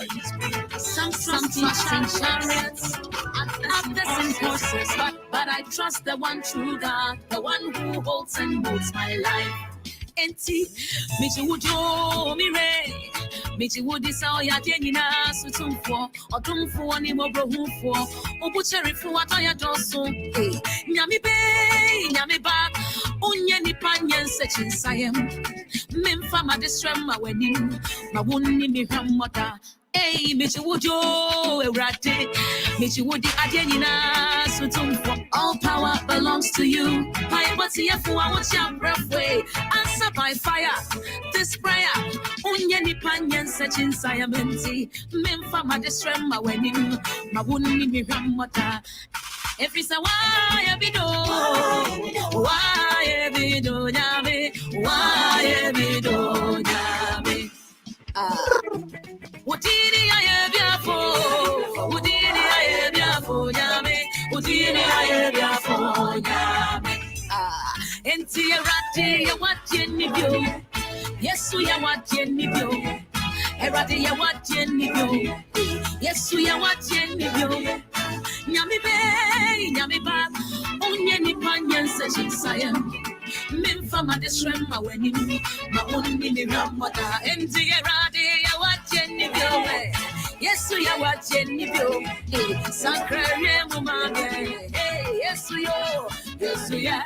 Some trust in chariots, others in horses, but I trust the one true God, the one who holds and molds my life. Enti, Michi Wujo Mire, Michi Wudi Sao Yadenina Sutumfo, Otumfo ni Mobrohufo, Obucheri Fuataya Josu, Nyami Bay, Nyami Ba, Unyani Panyan Sechin Sayem, Memfama Destrema Wenim, Mawuni Mihamota. Hey, Michi Wujo, Erate, Michi Wudi Adenina Sutumfo. All power belongs to you. I want your breath way. Answer by fire. This prayer. Unyani panyan sechin sayamenti. Memfa madestrema wenim. Mawuni miramota. Every sa why ebido. Why ebido nyame. Why ebido nyame. Udini aye biafo. Udini aye biafo nyame. Udini aye biafo nyame. Enti erate ya watye nibyo. Yesu ya watye nibyo. Erate ya watye nibyo. Yesu ya watye nibyo. Nyami be, nyami ba. Unye ni panyen se shinsaya. Mimfama desrema weni ma unni ni ramada endi erade ya wajeni biowe Yesu ya wajeni bio sakrere mu mame Yesu ya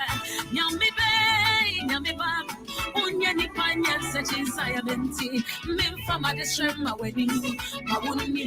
nyami ba unya ni panya sechinsa ya benti mimfama desrema weni ma unni